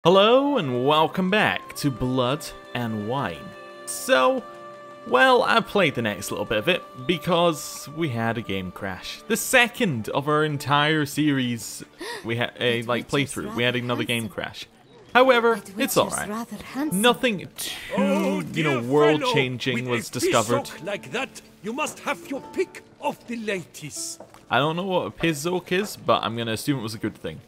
Hello and welcome back to Blood and Wine. So, well, I played the next little bit of it because we had a game crash. The second of our entire series we had a playthrough. We had another game crash. However, it's alright. Nothing too, world-changing was discovered. Like that, you must have your pick of the ladies. I don't know what a pizzok is, but I'm gonna assume it was a good thing.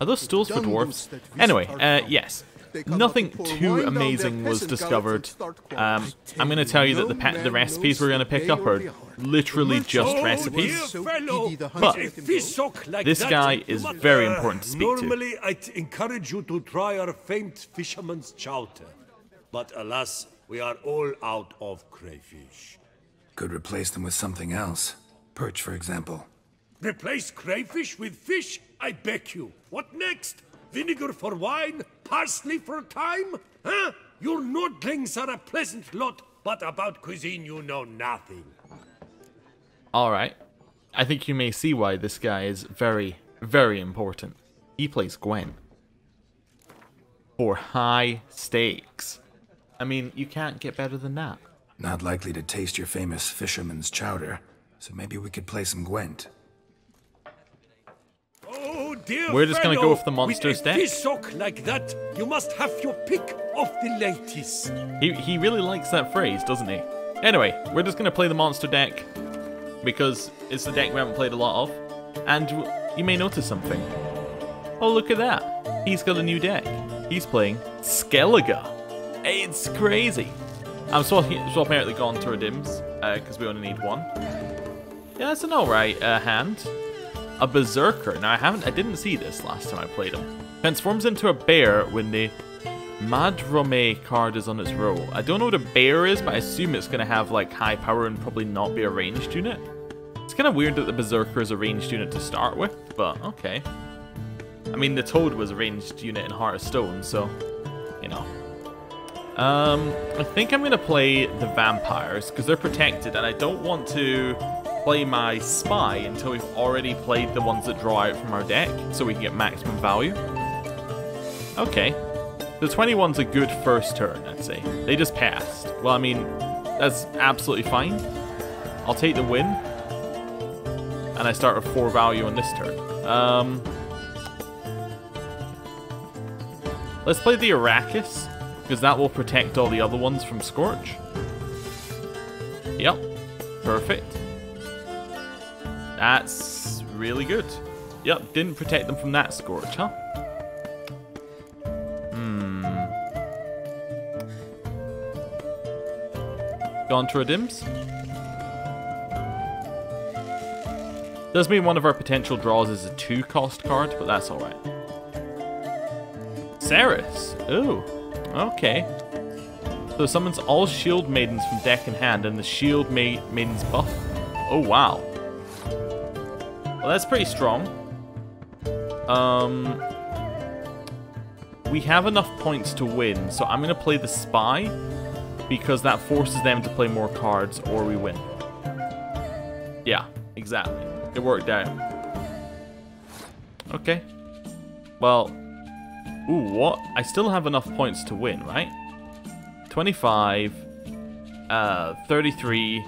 Are those stools for dwarves? Anyway, yes. Nothing too amazing was discovered. I'm going to tell you that the recipes we're going to pick up are literally just recipes. But this guy is very important to speak to. Normally, I'd encourage you to try our famed fisherman's chowder. But alas, we are all out of crayfish. Could replace them with something else. Perch, for example. Replace crayfish with fish? I beg you. What next? Vinegar for wine? Parsley for thyme? Huh? Your nordlings are a pleasant lot, but about cuisine you know nothing. Alright. I think you may see why this guy is very, very important. He plays Gwen. For high stakes. I mean, you can't get better than that. Not likely to taste your famous fisherman's chowder, so maybe we could play some Gwent. We're just gonna go with the monsters deck. With a like that, you must have your pick of the ladies. He really likes that phrase, doesn't he? Anyway, we're just gonna play the monster deck because it's the deck we haven't played a lot of, and you may notice something. Oh, look at that! He's got a new deck. He's playing Skellige. It's crazy. I'm swapping out the Gaunter Dims because we only need one. Yeah, it's an alright hand. A Berserker. Now I didn't see this last time I played him. Transforms into a bear when the Madrome card is on its row. I don't know what a bear is, but I assume it's going to have like high power and probably not be a ranged unit. It's kind of weird that the Berserker is a ranged unit to start with, but okay. I mean, the Toad was a ranged unit in Heart of Stone, so, you know. I think I'm going to play the Vampires because they're protected and I don't want to play my Spy until we've already played the ones that draw out from our deck, so we can get maximum value. Okay. The 21's a good first turn, I'd say. They just passed. Well, I mean, that's absolutely fine. I'll take the win. And I start with 4 value on this turn. Let's play the Arrakis, because that will protect all the other ones from Scorch. Yep. Perfect. That's really good. Yep, didn't protect them from that Scorch, huh? Gaunter Dims. Does mean one of our potential draws is a 2-cost card, but that's alright. Ceres. Ooh, okay. So summons all Shield Maidens from deck in hand, and the Shield Maidens buff. Oh, wow. Well, that's pretty strong. We have enough points to win, so I'm going to play the Spy, because that forces them to play more cards, or we win. Yeah, exactly. It worked out. Okay. Well, ooh, what? I still have enough points to win, right? 25, 33,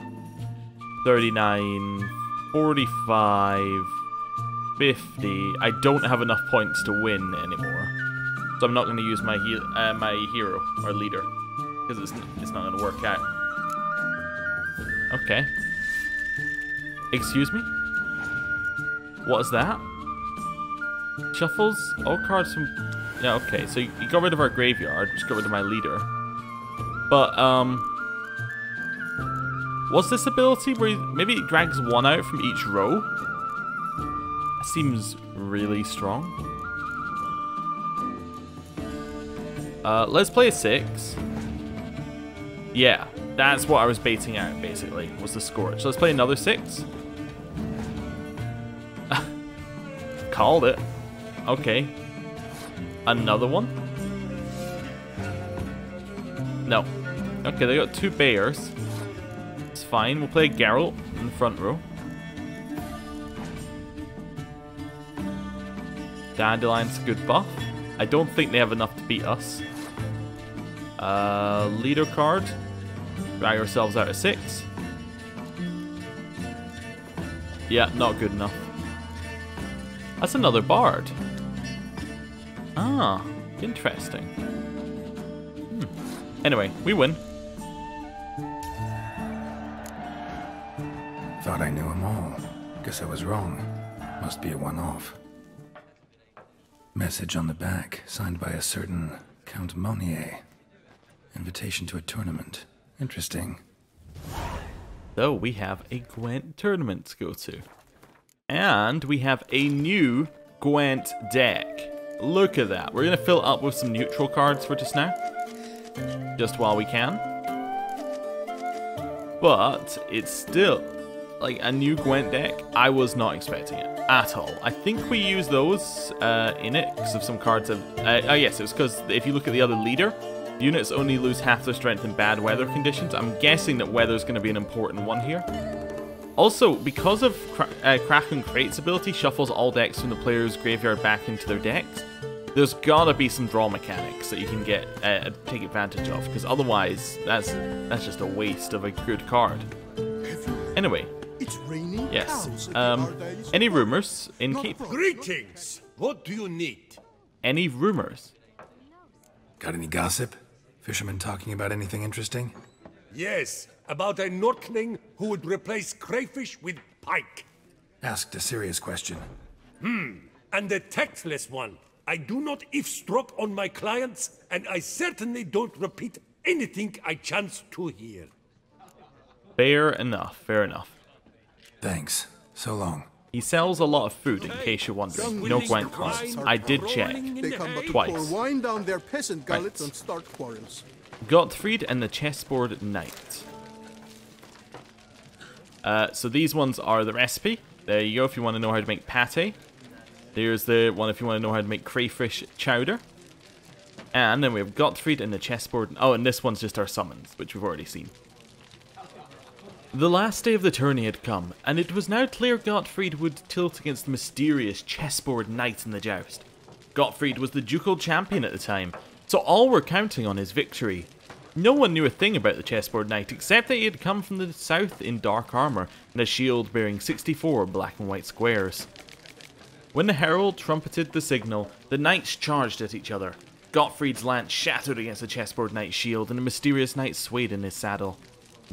39... 45, 50. I don't have enough points to win anymore, so I'm not going to use my hero or leader because it's not going to work out. Okay. Excuse me. What is that? Shuffles all cards from. Yeah. Okay. So you got rid of our graveyard. Just got rid of my leader. But what's this ability where maybe it drags one out from each row? That seems really strong. Let's play a 6. Yeah, that's what I was baiting out, basically, was the Scorch. So let's play another 6. Called it. Okay. Another one? No. Okay, they got 2 bears. Fine, we'll play Geralt in the front row. Dandelion's a good buff. I don't think they have enough to beat us. Leader card. Drag ourselves out of 6. Yeah, not good enough. That's another bard. Ah, interesting. Anyway, we win. Thought I knew them all. Guess I was wrong. Must be a one-off. Message on the back, signed by a certain Count Monnier. Invitation to a tournament. Interesting. So we have a Gwent tournament to go to. And we have a new Gwent deck. Look at that. We're going to fill it up with some neutral cards for just now. Just while we can. But it's still like a new Gwent deck. I was not expecting it at all. I think we use those in it because of some cards of... oh yes, it was because if you look at the other leader, units only lose half their strength in bad weather conditions. I'm guessing that weather is going to be an important one here. Also, because of Kraken Crate's ability shuffles all decks from the player's graveyard back into their decks, there's gotta be some draw mechanics that you can get take advantage of, because otherwise that's just a waste of a good card. Anyway, it's raining yes. Any rumors in keep? Greetings. What do you need? Any rumors? Got any gossip? Fishermen talking about anything interesting? Yes, about a Norkling who would replace crayfish with pike. Asked a serious question. And a tactless one. I do not eavesdrop on my clients, and I certainly don't repeat anything I chance to hear. Fair enough, fair enough. Thanks. So long. He sells a lot of food, in case you're wondering. No Gwent costs. I did check. They come but to Twice. pour wine down their peasant gullets and start quarrels. Gottfried and the Chessboard Knight. So these ones are the recipe. There you go if you want to know how to make pate. There's the one if you want to know how to make crayfish chowder. And then we have Gottfried and the Chessboard. Oh, and this one's just our summons, which we've already seen. The last day of the tourney had come, and it was now clear Gottfried would tilt against the mysterious Chessboard Knight in the joust. Gottfried was the ducal champion at the time, so all were counting on his victory. No one knew a thing about the Chessboard Knight, except that he had come from the south in dark armour and a shield bearing 64 black and white squares. When the herald trumpeted the signal, the knights charged at each other. Gottfried's lance shattered against the Chessboard Knight's shield, and the mysterious knight swayed in his saddle.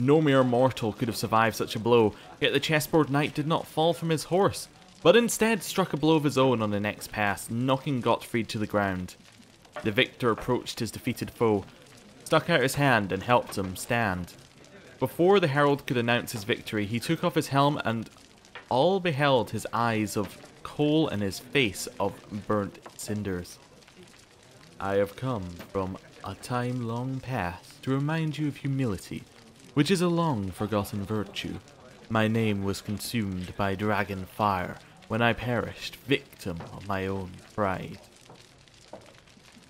No mere mortal could have survived such a blow, yet the Chessboard Knight did not fall from his horse, but instead struck a blow of his own on the next pass, knocking Gottfried to the ground. The victor approached his defeated foe, stuck out his hand and helped him stand. Before the herald could announce his victory, he took off his helm and all beheld his eyes of coal and his face of burnt cinders. I have come from a time long past to remind you of humility, which is a long forgotten virtue. My name was consumed by dragon fire when I perished, victim of my own pride.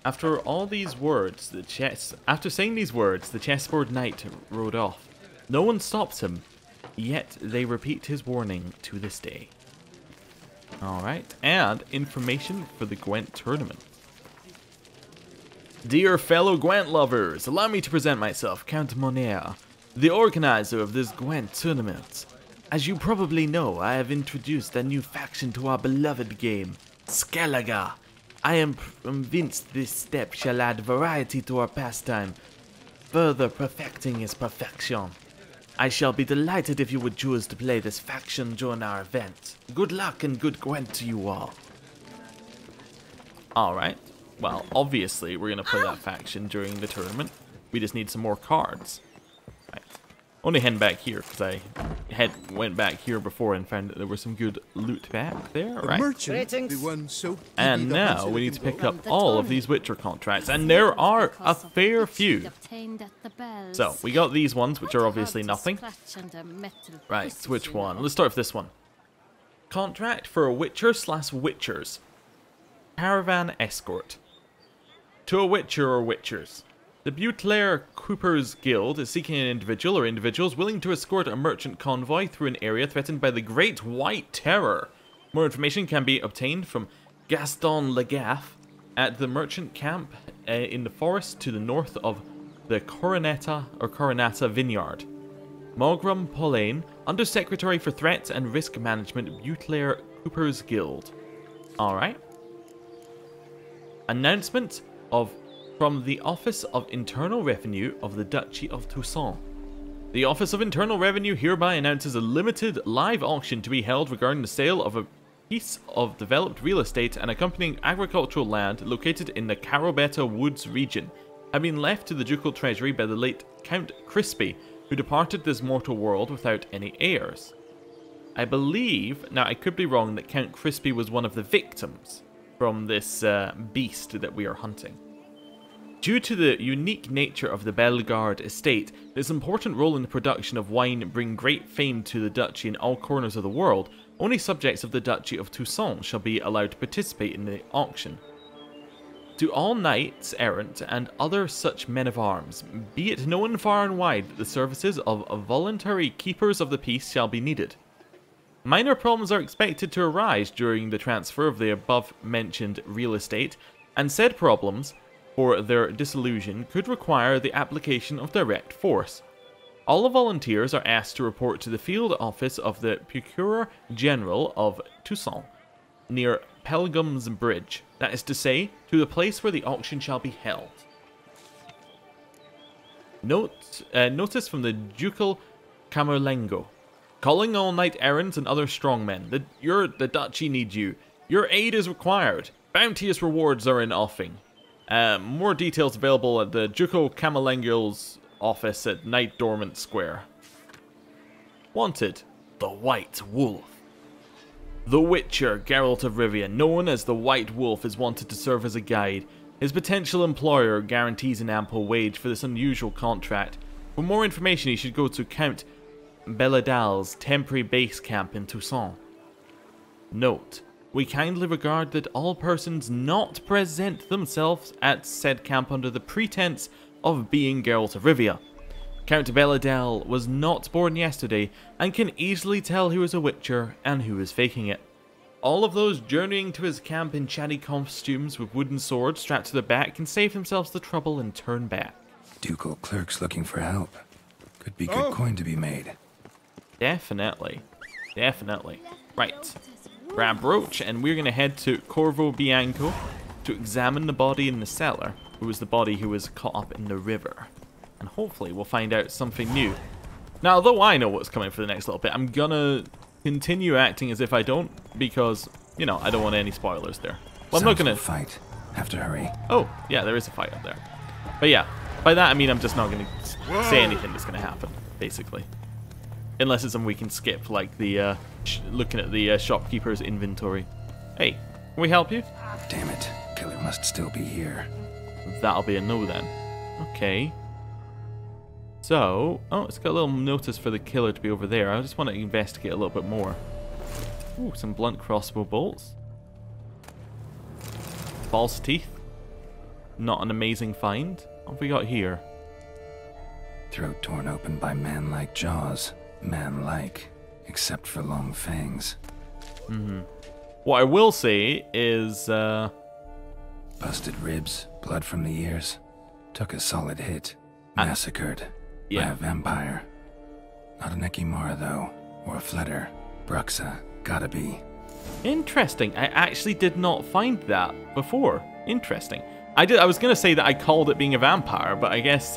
After all these words, after saying these words, the Chessboard Knight rode off. No one stopped him, yet they repeat his warning to this day. Alright, and information for the Gwent tournament. Dear fellow Gwent lovers, allow me to present myself, Count Monnier, the organizer of this Gwent tournament. As you probably know, I have introduced a new faction to our beloved game, Skellige. I am convinced this step shall add variety to our pastime, further perfecting its perfection. I shall be delighted if you would choose to play this faction during our event. Good luck and good Gwent to you all. Alright, well, obviously we're going to play that faction during the tournament. We just need some more cards. Right. Only heading back here, because I went back here before and found that there was some good loot back there, right? And now we need to pick up all of these Witcher contracts, and there are a fair few. So, we got these ones, which are obviously nothing. Right, which one? Let's start with this one. Contract for a Witcher/Witchers. Caravan Escort. To a Witcher or Witchers. The Butler Coopers Guild is seeking an individual or individuals willing to escort a merchant convoy through an area threatened by the Great White Terror. More information can be obtained from Gaston Lagaffe at the merchant camp in the forest to the north of the Coronata Vineyard. Mogram Pauline, Undersecretary for Threats and Risk Management, Butler Cooper's Guild. Alright. Announcement from the Office of Internal Revenue of the Duchy of Toussaint. The Office of Internal Revenue hereby announces a limited live auction to be held regarding the sale of a piece of developed real estate and accompanying agricultural land located in the Carobetta Woods region, having been left to the ducal treasury by the late Count Crispy, who departed this mortal world without any heirs. I believe, now I could be wrong, that Count Crispy was one of the victims from this beast that we are hunting. Due to the unique nature of the Bellegarde estate, its important role in the production of wine bring great fame to the duchy in all corners of the world, only subjects of the Duchy of Toussaint shall be allowed to participate in the auction. To all knights errant and other such men of arms, be it known far and wide that the services of voluntary keepers of the peace shall be needed. Minor problems are expected to arise during the transfer of the above-mentioned real estate, and said problems, for their dissolution, could require the application of direct force. All the volunteers are asked to report to the field office of the Procureur General of Toussaint, near Pelgrim's Bridge, that is to say, to the place where the auction shall be held. Notice from the Ducal Camerlengo. Calling all knight-errants and other strongmen. The duchy needs you. Your aid is required. Bounteous rewards are in offing. More details available at the Ducal Camerlengo's office at Knight Dormant Square. Wanted, the White Wolf. The Witcher, Geralt of Rivia, known as the White Wolf, is wanted to serve as a guide. His potential employer guarantees an ample wage for this unusual contract. For more information, he should go to Count Belladal's temporary base camp in Toussaint. Note, we kindly regard that all persons not present themselves at said camp under the pretense of being Geralt of Rivia. Count Belladal was not born yesterday and can easily tell who is a witcher and who is faking it. All of those journeying to his camp in chatty costumes with wooden swords strapped to their back can save themselves the trouble and turn back. Ducal clerks looking for help. Could be good coin to be made. Definitely. Definitely. Right. Grab Brooch, and we're going to head to Corvo Bianco to examine the body in the cellar, who was the body who was caught up in the river. And hopefully we'll find out something new. Now, although I know what's coming for the next little bit, I'm gonna continue acting as if I don't, because, you know, I don't want any spoilers there. Well, I'm not gonna fight. Have to hurry. Oh, yeah, there is a fight up there. But yeah, by that I mean I'm just not gonna say anything that's gonna happen, basically. Unless it's something we can skip, like the looking at the shopkeeper's inventory. Hey, can we help you? Damn it, killer must still be here. That'll be a no then. Okay. So, oh, it's got a little notice for the killer to be over there. I just want to investigate a little bit more. Ooh, some blunt crossbow bolts. False teeth. Not an amazing find. What have we got here? Throat torn open by man-like jaws. Man-like, except for long fangs. What I will say is, Busted ribs, blood from the ears. Took a solid hit. Massacred. By a vampire. Not an Ekimara though, or a Fletter. Bruxa, gotta be. Interesting. I actually did not find that before. Interesting. I was gonna say that I called it being a vampire, but I guess,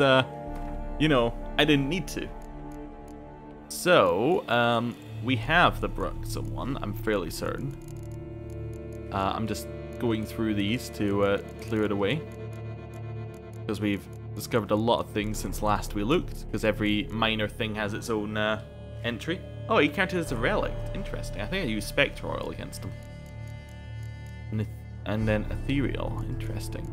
you know, I didn't need to. So, we have the Bruxa one, I'm fairly certain. I'm just going through these to clear it away. Because we've discovered a lot of things since last we looked, because every minor thing has its own entry. Oh, he counted as a relic. Interesting. I think I used Spectre Oil against him. And then Ethereal. Interesting.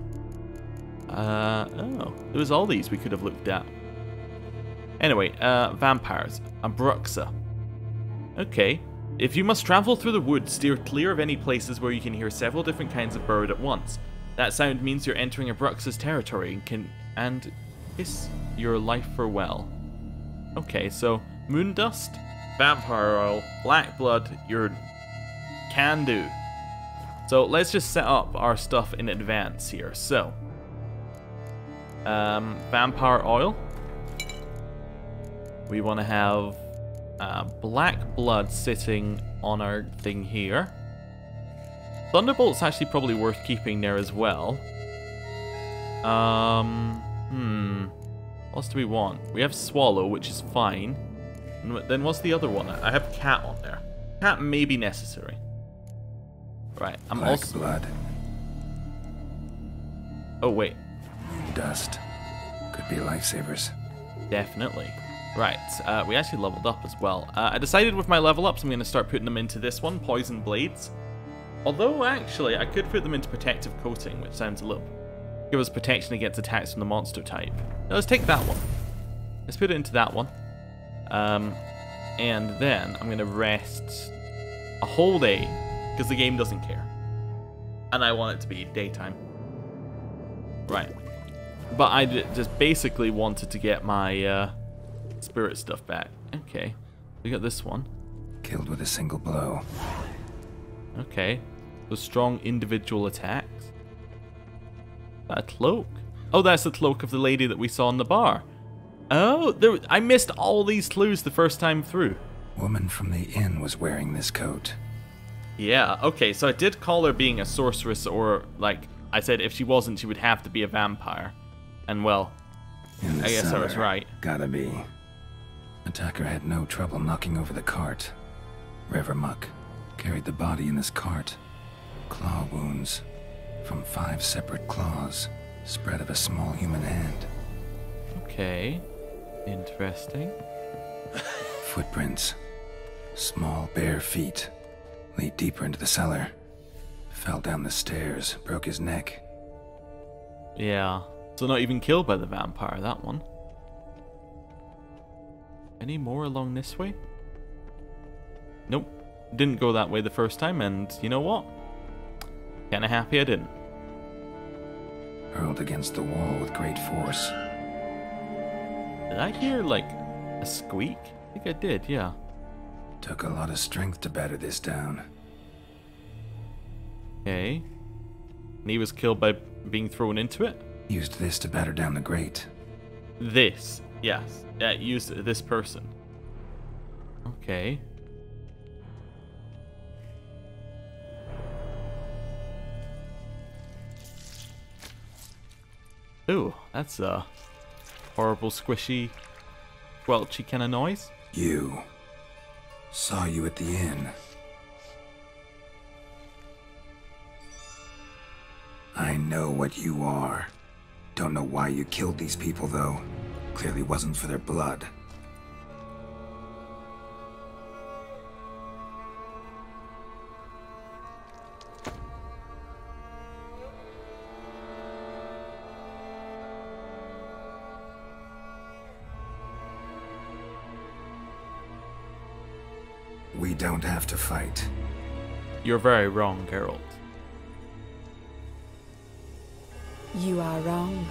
Oh, there was all these we could have looked at. Anyway, vampires. A Bruxa. Okay. If you must travel through the woods, steer clear of any places where you can hear several different kinds of bird at once. That sound means you're entering a Bruxa's territory and kiss your life farewell. Okay, so moon dust, vampire oil, black blood, you're can do. So let's just set up our stuff in advance here. So, vampire oil. We want to have black blood sitting on our thing here. Thunderbolt's actually probably worth keeping there as well. What else do we want? We have swallow, which is fine. And then what's the other one? I have cat on there. Cat may be necessary. Right, I'm Black also... blood. Oh, wait. Dust. Could be lifesavers. Definitely. Right, we actually leveled up as well. I decided with my level ups, I'm going to start putting them into this one, Poison Blades. Although, actually, I could put them into Protective Coating, which sounds a little... Give us protection against attacks from the monster type. Now, let's take that one. Let's put it into that one. And then I'm going to rest a whole day, because the game doesn't care. And I want it to be daytime. Right. But I just basically wanted to get my spirit stuff back. Okay. We got this one. Killed with a single blow. Okay. The strong individual attacks. Is that a cloak? Oh, that's the cloak of the lady that we saw in the bar. Oh, I missed all these clues the first time through. Woman from the inn was wearing this coat. Yeah, okay, so I did call her being a sorceress, or, like, I said if she wasn't, she would have to be a vampire. And, well, I guess I was right. Gotta be. Attacker had no trouble knocking over the cart. Revermuck carried the body in his cart. Claw wounds from 5 separate claws, spread of a small human hand. Okay, interesting. Footprints. Small bare feet. Lead deeper into the cellar. Fell down the stairs, broke his neck. Yeah, so not even killed by the vampire, that one. Any more along this way? Nope, didn't go that way the first time, and you know what? Kinda happy I didn't. Hurled against the wall with great force. Did I hear, like, a squeak? I think I did, yeah. Took a lot of strength to batter this down. Okay. And he was killed by being thrown into it? Used this to batter down the grate. This, yes. Yeah, used this person. Okay. Ooh, that's a horrible, squishy, squelchy kind of noise. You. Saw you at the inn. I know what you are. Don't know why you killed these people, though. Clearly wasn't for their blood. We don't have to fight. You're very wrong, Geralt. You are wrong.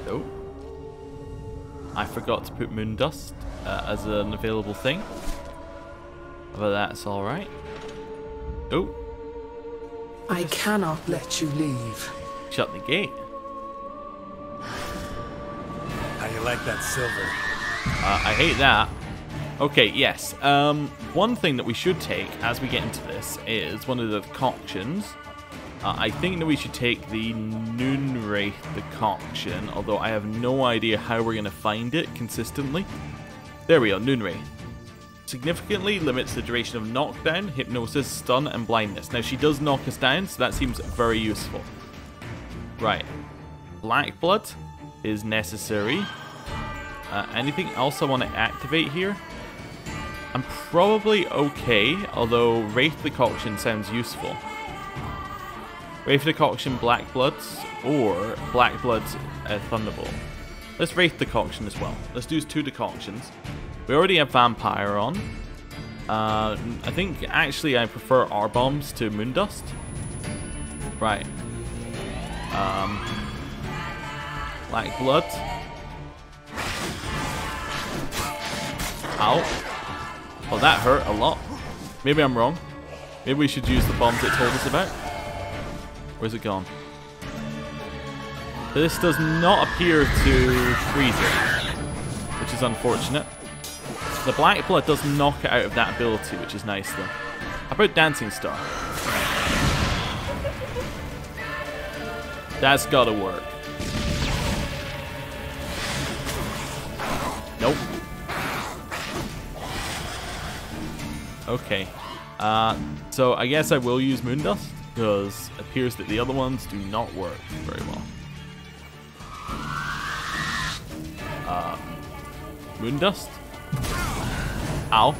Oh. I forgot to put moon dust as an available thing. But that's alright. Oh. I cannot let you leave. Shut the gate. How you like that silver? I hate that. Okay, yes. One thing that we should take as we get into this is one of the decoctions. I think that we should take the Noonwraith decoction, although I have no idea how we're going to find it consistently. There we go, Noonwraith. Significantly limits the duration of knockdown, hypnosis, stun, and blindness. Now, she does knock us down, so that seems very useful. Right. Black blood is necessary. Anything else I want to activate here? I'm probably okay, although Wraith Decoction sounds useful. Wraith Decoction Black Bloods, or Black Bloods Thunderbolt. Let's Wraith Decoction as well. Let's do 2 decoctions. We already have Vampire on. I think actually I prefer R-Bombs to Moondust. Right. Black Blood. Ow. Oh, that hurt a lot. Maybe I'm wrong. Maybe we should use the bombs it told us about. Where's it gone? This does not appear to freeze it, which is unfortunate. The black blood does knock it out of that ability, which is nice though. How about Dancing Star? That's gotta work. Nope. Okay. So I guess I will use Moondust, because it appears that the other ones do not work very well. Moondust? Ow.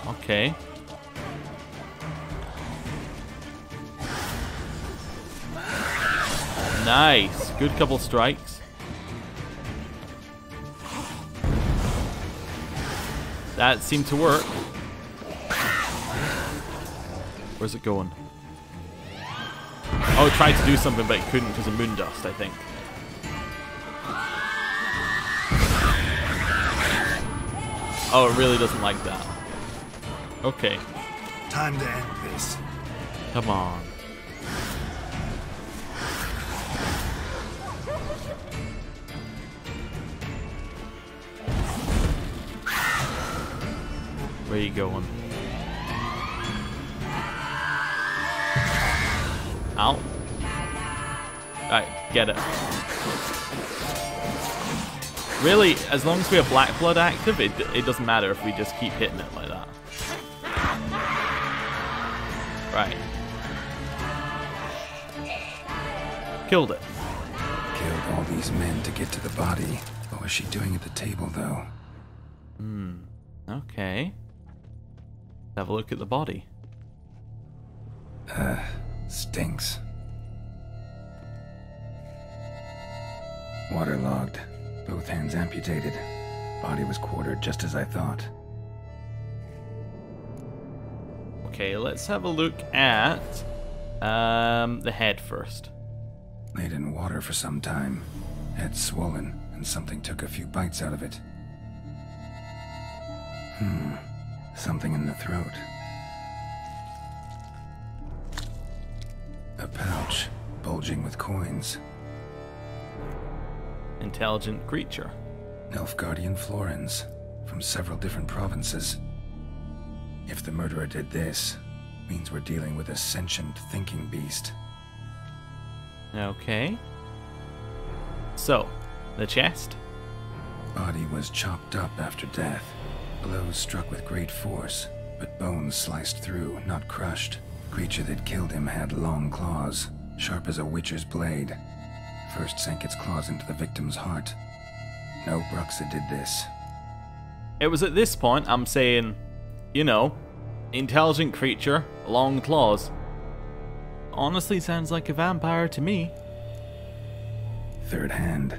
Okay. Nice. Good couple strikes. That seemed to work. Where's it going? Oh, it tried to do something, but it couldn't because of Moondust, I think. Oh, it really doesn't like that. Okay. Time to end this. Come on. Where are you going? Ow. Alright, get it. Really, as long as we have Black Blood active, it doesn't matter if we just keep hitting it like that. Right. Killed it. Killed all these men to get to the body. What was she doing at the table, though? Okay. Have a look at the body. Stinks. Waterlogged. Both hands amputated. Body was quartered just as I thought. Okay, let's have a look at the head first. Laid in water for some time. Head swollen, and something took a few bites out of it. Something in the throat. A pouch, bulging with coins. Intelligent creature. Nilfgaardian florins, from several different provinces. If the murderer did this, means we're dealing with a sentient thinking beast. Okay. So, the chest? Body was chopped up after death. Blows struck with great force, but bones sliced through, not crushed. Creature that killed him had long claws, sharp as a witcher's blade. First sank its claws into the victim's heart. No Bruxa did this. It was at this point I'm saying, you know, intelligent creature, long claws. Honestly sounds like a vampire to me. Third hand.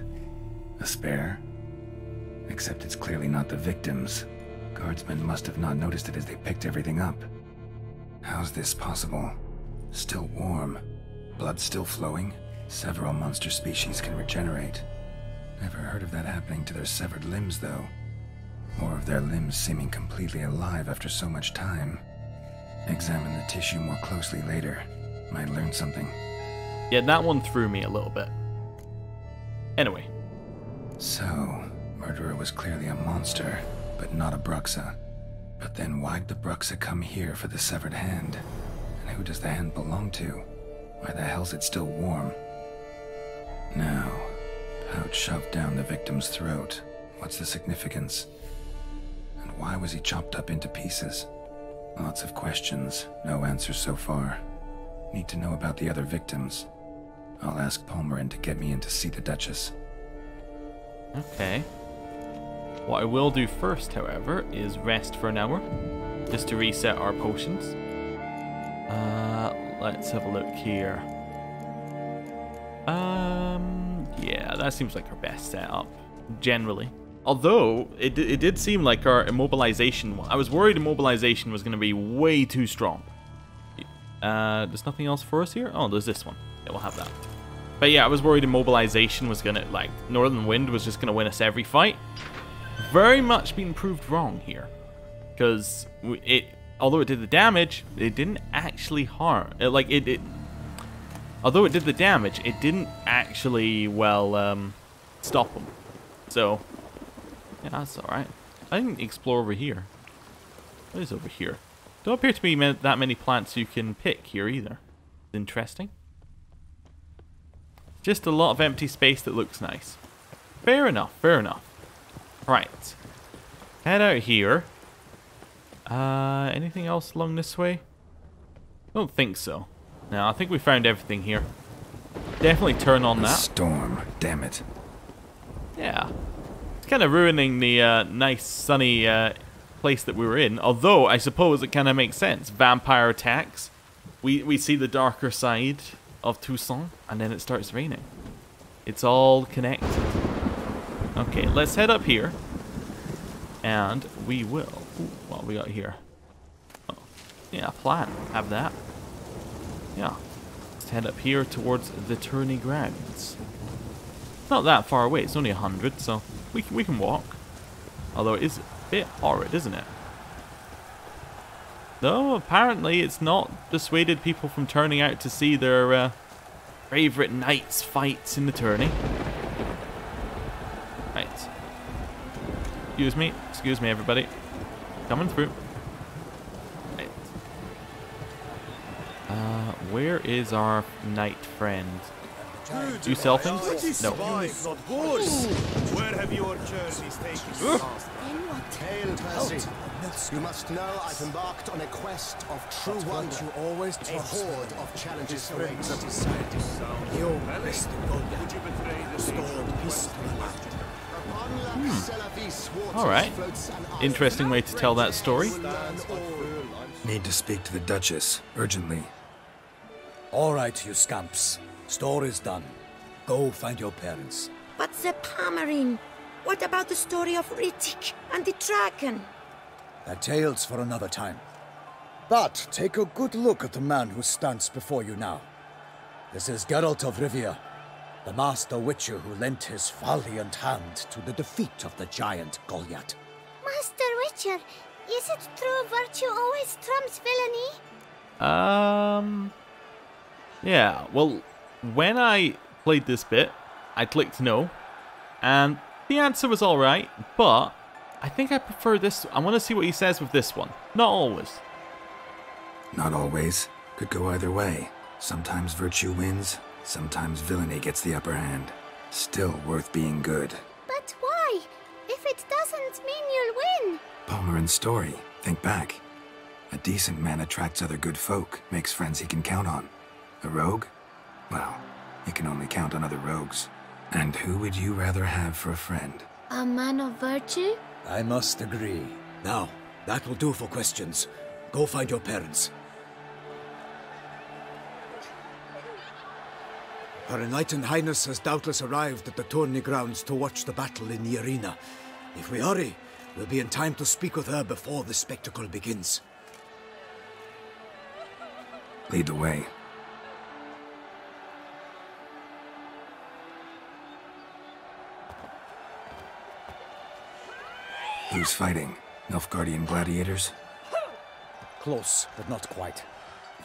A spare? Except it's clearly not the victim's. Guardsmen must have not noticed it as they picked everything up. How's this possible? Still warm. Blood still flowing? Several monster species can regenerate. Never heard of that happening to their severed limbs, though. Or of their limbs seeming completely alive after so much time. Examine the tissue more closely later. Might learn something. Yeah, that one threw me a little bit. Anyway. So, murderer was clearly a monster, but not a Bruxa. But then why'd the Bruxa come here for the severed hand? And who does the hand belong to? Why the hell's it still warm? Now, pouch shoved down the victim's throat. What's the significance? And why was he chopped up into pieces? Lots of questions, no answers so far. Need to know about the other victims. I'll ask Palmerin to get me in to see the Duchess. Okay. What I will do first, however, is rest for an hour, just to reset our potions. Let's have a look here. Yeah, that seems like our best setup, generally. Although, it did seem like our immobilization... I was worried immobilization was going to be way too strong. There's nothing else for us here? Oh, there's this one. Yeah, we'll have that. But yeah, I was worried immobilization was gonna, like, Northern Wind was just gonna win us every fight. Very much been proved wrong here. Because although it did the damage, it didn't actually harm. Although it did the damage, it didn't actually, well, stop them. So, yeah, that's alright. I didn't explore over here. What is over here? Don't appear to be that many plants you can pick here either. Interesting. Just a lot of empty space that looks nice. Fair enough, fair enough. Right. Head out here. Anything else along this way? Don't think so. No, I think we found everything here. Definitely turn on that. Storm, damn it. Yeah. It's kind of ruining the nice sunny place that we were in. Although, I suppose it kind of makes sense. Vampire attacks. We see the darker side of Toussaint, and then it starts raining. It's all connected. Okay, let's head up here. And we will. Ooh, what we got here? Oh, yeah, plant. Have that. Yeah. Let's head up here towards the tourney grounds. Not that far away. It's only 100, so we can walk. Although it is a bit horrid, isn't it? Though apparently it's not dissuaded people from turning out to see their favourite knights fights in the tourney. Right. Excuse me, everybody. Coming through. Right. Where is our knight friend? Do you sell things? No. Where have your journeys taken you? Hail, Percy. You must know I've embarked on a quest of true wonder. You always a horde of challenges awaits. Alright. Interesting way to tell that story. Need to speak to the Duchess, urgently. Alright, you scamps. Story's done. Go find your parents. But the Palmerine, what about the story of Rittik and the dragon? They're tales for another time. But take a good look at the man who stands before you now. This is Geralt of Rivia, the master witcher who lent his valiant hand to the defeat of the giant Goliath. Master Witcher, is it true virtue always trumps villainy? Yeah, well, when I played this bit, I clicked no, and the answer was alright, but I think I prefer this. I want to see what he says with this one. Not always. Not always. Could go either way. Sometimes virtue wins, sometimes villainy gets the upper hand. Still worth being good. But why? If it doesn't mean you'll win. Palmerin's story. Think back. A decent man attracts other good folk, makes friends he can count on. A rogue? Well, he can only count on other rogues. And who would you rather have for a friend? A man of virtue? I must agree. Now, that will do for questions. Go find your parents. Her Enlightened Highness has doubtless arrived at the tourney grounds to watch the battle in the arena. If we hurry, we'll be in time to speak with her before the spectacle begins. Lead the way. Who's fighting? Nilfgaardian gladiators? Close, but not quite.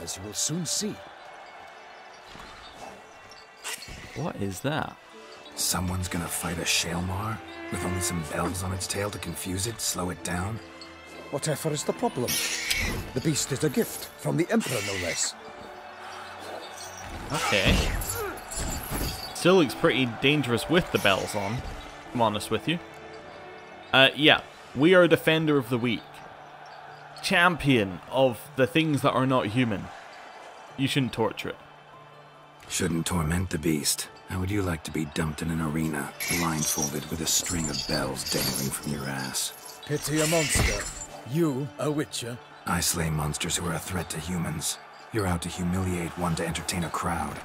As you will soon see. What is that? Someone's gonna fight a Shaelmar? With only some bells on its tail to confuse it, slow it down? Whatever is the problem? The beast is a gift from the Emperor, no less. Okay. Still looks pretty dangerous with the bells on, if I'm honest with you. Yeah. We are a defender of the weak. Champion of the things that are not human. You shouldn't torture it. Shouldn't torment the beast. How would you like to be dumped in an arena, blindfolded with a string of bells dangling from your ass? Pity a monster. You, a witcher? I slay monsters who are a threat to humans. You're out to humiliate one to entertain a crowd.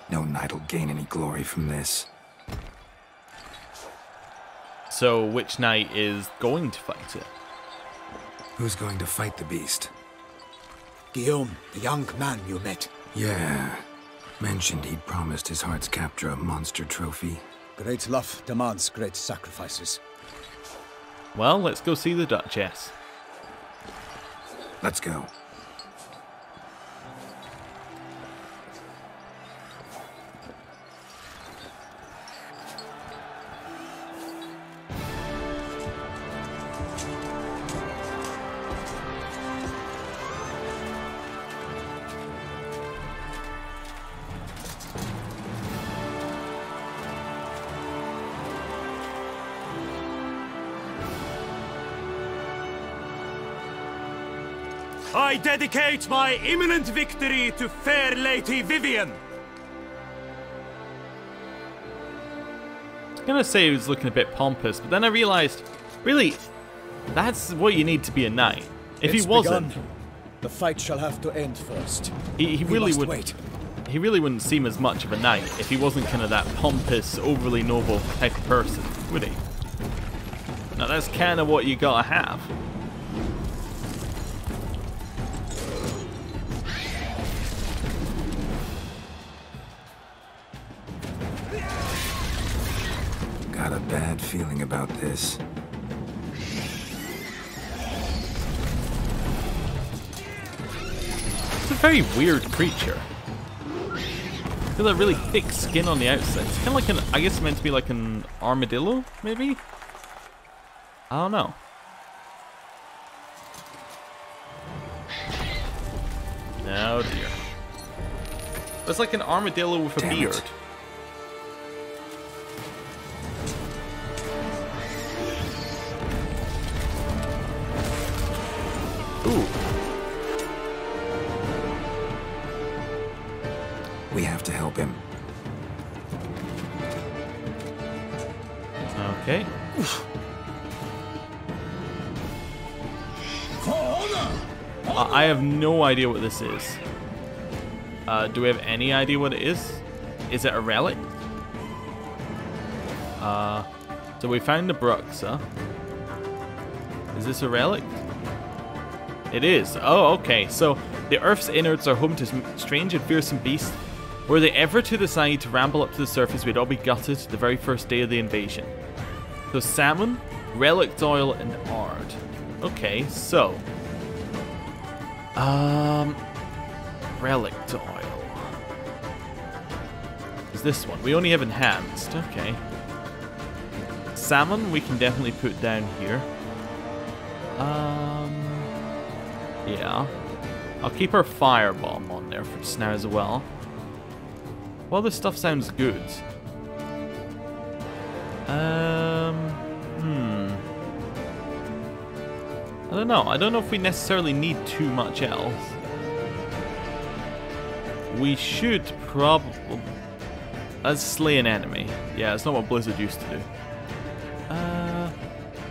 No knight will gain any glory from this. So, which knight is going to fight it? Who's going to fight the beast? Guillaume, the young man you met. Yeah, Mentioned he'd promised his heart's capture a monster trophy. Great love demands great sacrifices. Well, let's go see the Duchess. Let's go. I dedicate my imminent victory to fair Lady Vivian. I was gonna say he was looking a bit pompous, but then I realized, really, that's what you need to be a knight. If he wasn't, begun. The fight shall have to end first. he really would. Wait. He really wouldn't seem as much of a knight if he wasn't kind of that pompous, overly noble type of person, would he? Now that's kind of what you gotta have. Got a bad feeling about this. It's a very weird creature. It's got a really thick skin on the outside. It's kind of like an, I guess it's meant to be like an armadillo, maybe? I don't know. Oh dear. It's like an armadillo with a beard. Ooh. We have to help him. Okay. I have no idea what this is. Do we have any idea what it is? Is it a relic? So we found the Bruxa. Is this a relic? It is. Oh, okay. So the Earth's innards are home to strange and fearsome beasts. Were they ever to decide to ramble up to the surface, we'd all be gutted the very first day of the invasion. So salmon, relic oil, and ard. Okay, so relic oil. Is this one? We only have enhanced. Okay. Salmon we can definitely put down here. Yeah. I'll keep our firebomb on there for just now as well. Well, this stuff sounds good. I don't know. I don't know if we necessarily need too much else. We should probably... Let's slay an enemy. Yeah, it's not what Blizzard used to do.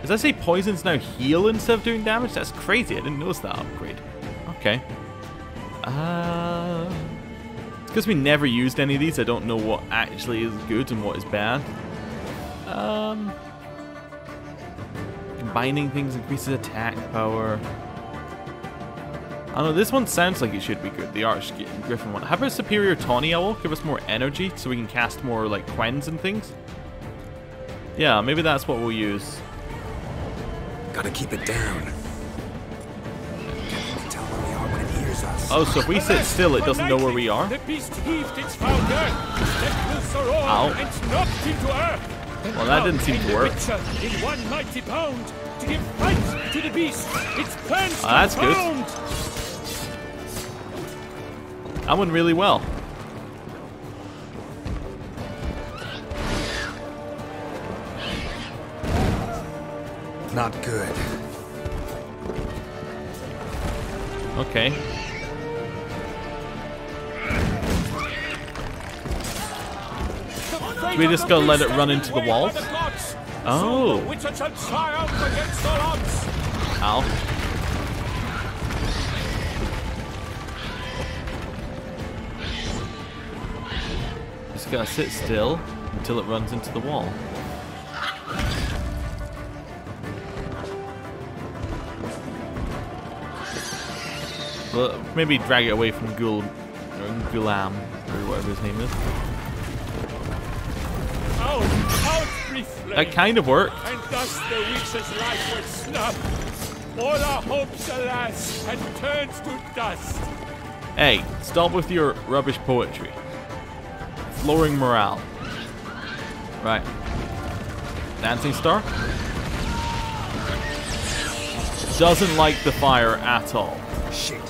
Does that say poisons now heal instead of doing damage? That's crazy. I didn't notice that upgrade. Okay. It's because we never used any of these. I don't know what actually is good and what is bad. Combining things increases attack power. I don't know, this one sounds like it should be good, the Arch Griffin one. How about Superior Tawny Owl? Give us more energy so we can cast more like Quens and things. Yeah, maybe that's what we'll use. Gotta keep it down. Tell where we are when it hears us. Oh, so if we sit still, it doesn't know where we are? The beast heaved its founder, let loose a roar, and knocked into earth. Well, that didn't seem to work. In one mighty bound, to give fight to the beast, its plans that's good. That went really well. Not good. Okay. We just gotta let it run into the walls? Oh. Ow. Just gotta sit still until it runs into the wall. Well, maybe drag it away from Gulam. or whatever his name is. Out, brief flame. That kind of worked. And thus the witch's life was snuffed. All our hopes, alas, had turned to dust. Hey, stop with your rubbish poetry. Lowering morale. Right. Dancing Star? Doesn't like the fire at all. Shit.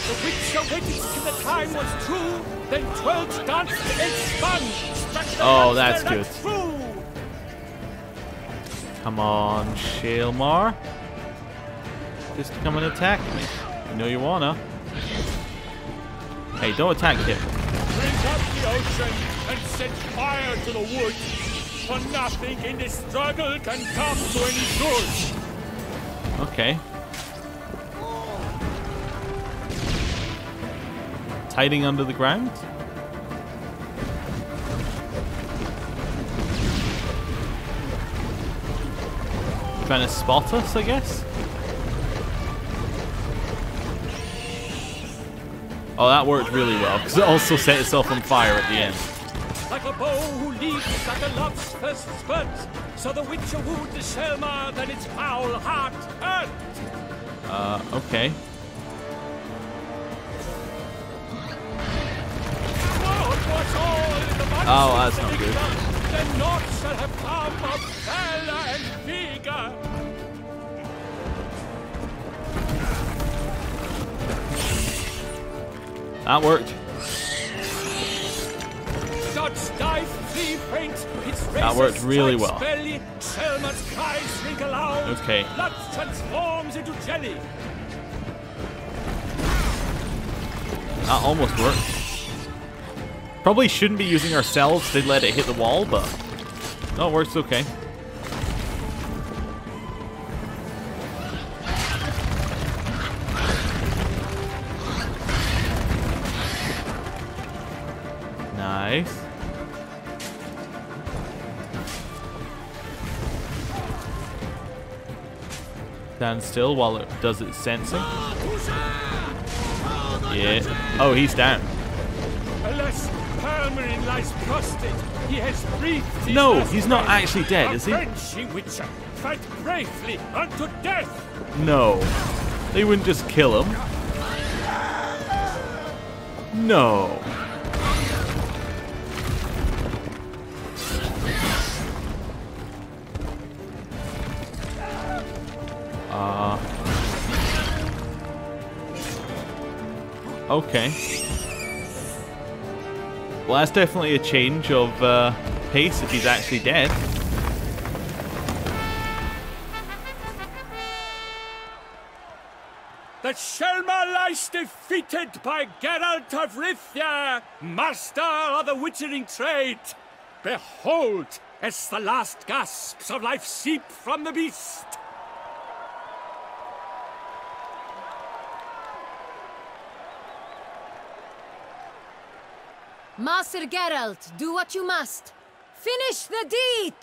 The witch awaited till the time was true, then 12 danced and spun. Oh, that's good. Come on, Shaelmar. Just come and attack me. You know you wanna. Hey, don't attack him. Bring up the ocean and set fire to the wood. For nothing in this struggle can come to any good. Okay. It's hiding under the ground? Trying to spot us, I guess? Oh, that worked really well, because it also set itself on fire at the end. Like a bow who leaps at a love's first spurt, so the witcher wooed the Shaelmar, then its foul heart hurt. Okay. Oh, that's not good. The naught shall have come of valor and vigor. That worked. That worked really well. Belly, Shaelmar's cries ring aloud. Okay. Blood transforms into jelly. That almost worked. Probably shouldn't be using ourselves to let it hit the wall, but no, it works okay. Nice. Stand still while it does its sensing. Yeah. Oh, he's down. Alas, Palmerin lies prostrate. He has breathed. No, he's not actually dead, is he? Frenchy witcher, fight bravely unto death. No. They wouldn't just kill him. No. Okay. Well, that's definitely a change of pace if he's actually dead. The Shaelmar lies defeated by Geralt of Rivia, master of the witchering trade. Behold, as the last gasps of life seep from the beast. Master Geralt, do what you must. Finish the deed!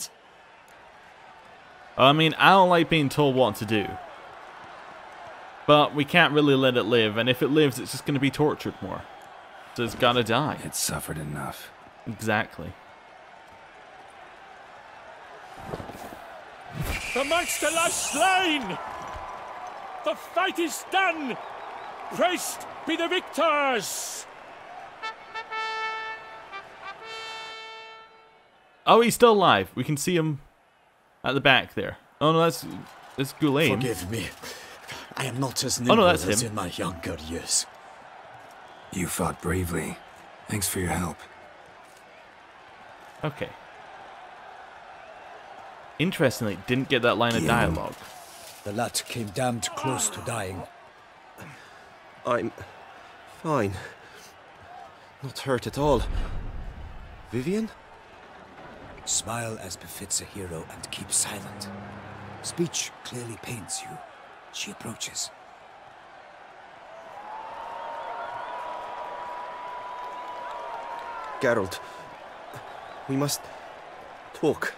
I mean, I don't like being told what to do. But we can't really let it live, and if it lives, it's just going to be tortured more. So it's gotta die. It's suffered enough. Exactly. The monster lies slain! The fight is done! Praised be the victors! Oh, he's still alive. We can see him at the back there. Oh no, that's Gulaim. Forgive me. I am not as nimble as in my younger years. You fought bravely. Thanks for your help. Okay. Interestingly, didn't get that line of dialogue. The lad came damned close to dying. I'm fine. Not hurt at all. Vivian? Smile as befits a hero and keep silent. Speech clearly pains you. She approaches. Geralt, we must talk.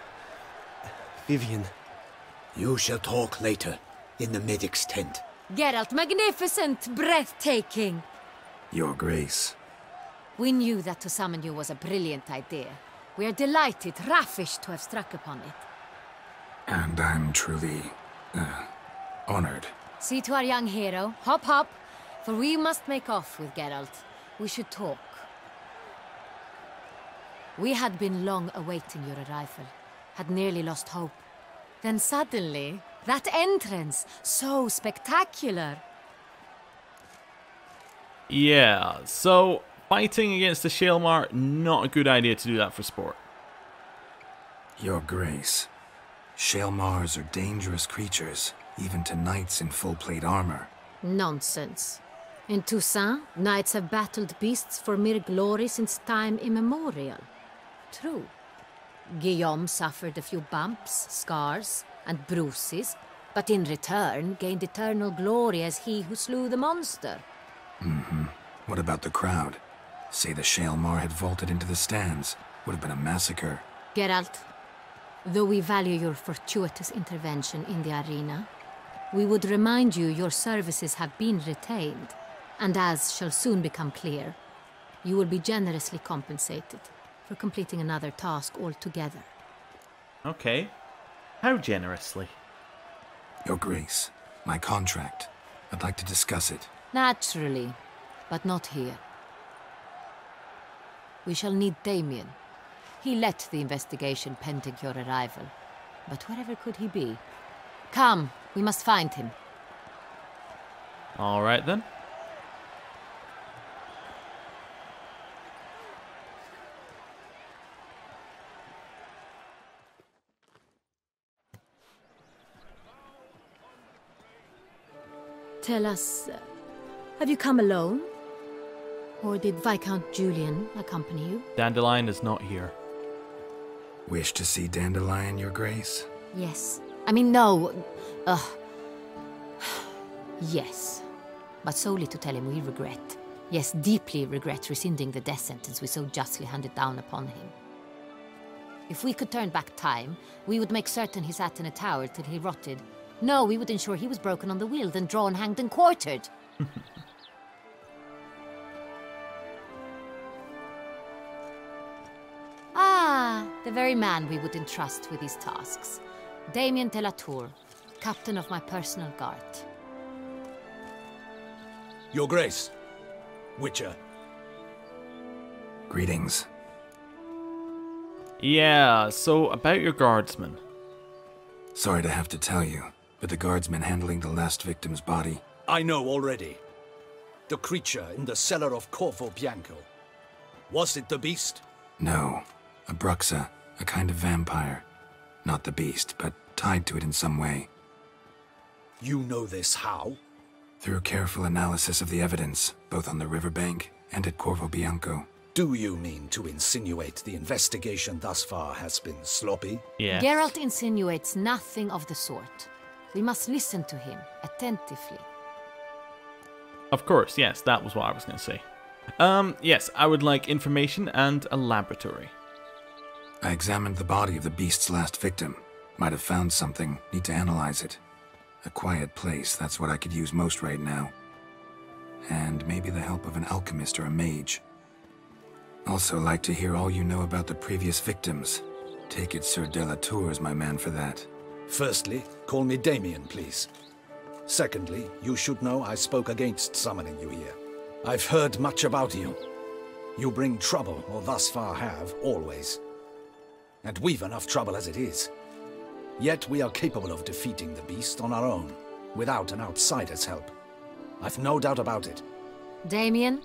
Vivian. You shall talk later, in the medic's tent. Geralt, magnificent, breathtaking. Your Grace. We knew that to summon you was a brilliant idea. We are delighted, ravished to have struck upon it. And I'm truly, honored. See to our young hero. Hop, hop. For we must make off with Geralt. We should talk. We had been long awaiting your arrival. Had nearly lost hope. Then suddenly, that entrance, so spectacular. Yeah, so fighting against the Shaelmaar, not a good idea to do that for sport. Your Grace. Shaelmaars are dangerous creatures, even to knights in full plate armor. Nonsense. In Toussaint, knights have battled beasts for mere glory since time immemorial. True. Guillaume suffered a few bumps, scars, and bruises, but in return gained eternal glory as he who slew the monster. What about the crowd? Say the Shaelmaar had vaulted into the stands. Would have been a massacre. Geralt, though we value your fortuitous intervention in the arena, we would remind you your services have been retained, and as shall soon become clear, you will be generously compensated for completing another task altogether. Okay. How generously? Your Grace, my contract. I'd like to discuss it. Naturally, but not here. We shall need Damien. He led the investigation pending your arrival. But wherever could he be? Come, we must find him. All right then. Tell us, have you come alone? Or did Viscount Julian accompany you? Dandelion is not here. Wish to see Dandelion, Your Grace? Yes. I mean, no. Yes. But solely to tell him we regret. Yes, deeply regret rescinding the death sentence we so justly handed down upon him. If we could turn back time, we would make certain he sat in a tower till he rotted. No, we would ensure he was broken on the wheel, then drawn, hanged, and quartered. The very man we would entrust with these tasks. Damien de la Tour, captain of my personal guard. Your Grace, Witcher. Greetings. Yeah, so about your guardsman. Sorry to have to tell you, but the guardsman handling the last victim's body... I know already. The creature in the cellar of CORVO BIANCO. Was it the beast? No. A bruxa, a kind of vampire. Not the beast, but tied to it in some way. You know this how? Through careful analysis of the evidence, both on the riverbank and at CORVO BIANCO. Do you mean to insinuate the investigation thus far has been sloppy? Yes. Geralt insinuates nothing of the sort. We must listen to him attentively. Of course, yes, that was what I was going to say. Yes, I would like information and a laboratory. I examined the body of the beast's last victim. Might have found something, need to analyze it. A quiet place, that's what I could use most right now. And maybe the help of an alchemist or a mage. Also like to hear all you know about the previous victims. Take it Sir de la Tour is my man for that. Firstly, call me Damien, please. Secondly, you should know I spoke against summoning you here. I've heard much about you. You bring trouble, or thus far have, always. And we've enough trouble as it is. Yet we are capable of defeating the beast on our own, without an outsider's help. I've no doubt about it. Damien,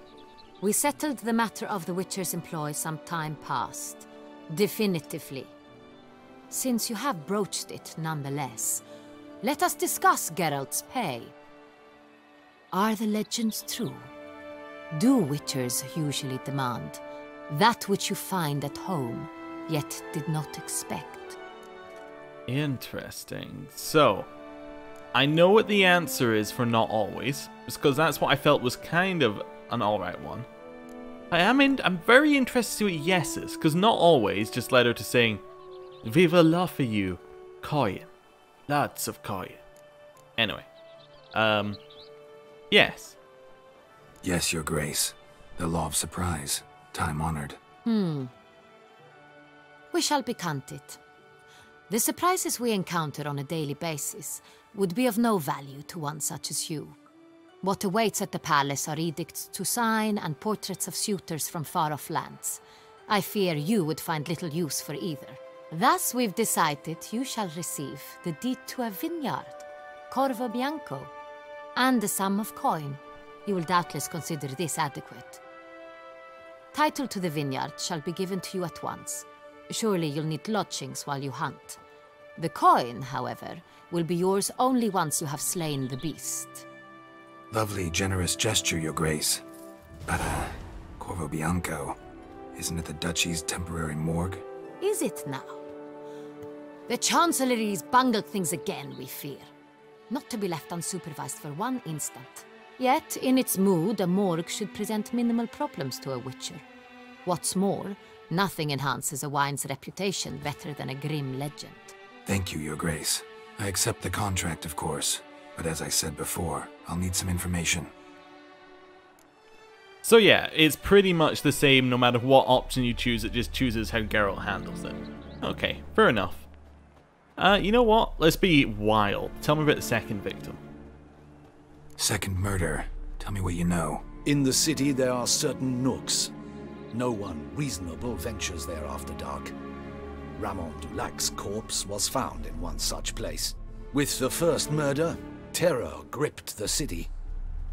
we settled the matter of the Witcher's employ some time past. Definitively. Since you have broached it nonetheless, let us discuss Geralt's pay. Are the legends true? Do Witchers usually demand that which you find at home, yet did not expect? Interesting. So, I know what the answer is for not always, because that's what I felt was kind of an alright one. I'm very interested to see what yes is, because not always just led her to saying, We will offer you coin. Lots of coin. Anyway. Yes. Yes, Your Grace. The law of surprise. Time honored. We shall becant it. The surprises we encounter on a daily basis would be of no value to one such as you. What awaits at the palace are edicts to sign and portraits of suitors from far-off lands. I fear you would find little use for either. Thus we've decided you shall receive the deed to a vineyard, CORVO BIANCO, and the sum of coin. You will doubtless consider this adequate. Title to the vineyard shall be given to you at once. Surely you'll need lodgings while you hunt. The coin, however, will be yours only once you have slain the beast. Lovely, generous gesture, Your Grace. But, CORVO BIANCO, isn't it the Duchy's temporary morgue? Is it now? The Chancellery's bungled things again, we fear. Not to be left unsupervised for one instant. Yet, in its mood, a morgue should present minimal problems to a witcher. What's more, nothing enhances a wine's reputation better than a grim legend. Thank you, Your Grace. I accept the contract, of course. But as I said before, I'll need some information. So yeah, it's pretty much the same no matter what option you choose, it just chooses how Geralt handles it. Okay, fair enough. You know what? Let's be wild. Tell me about the second victim. Second murder. Tell me what you know. In the city there are certain nooks. No one reasonable ventures there after dark. Ramon Dulac's corpse was found in one such place. With the first murder, terror gripped the city.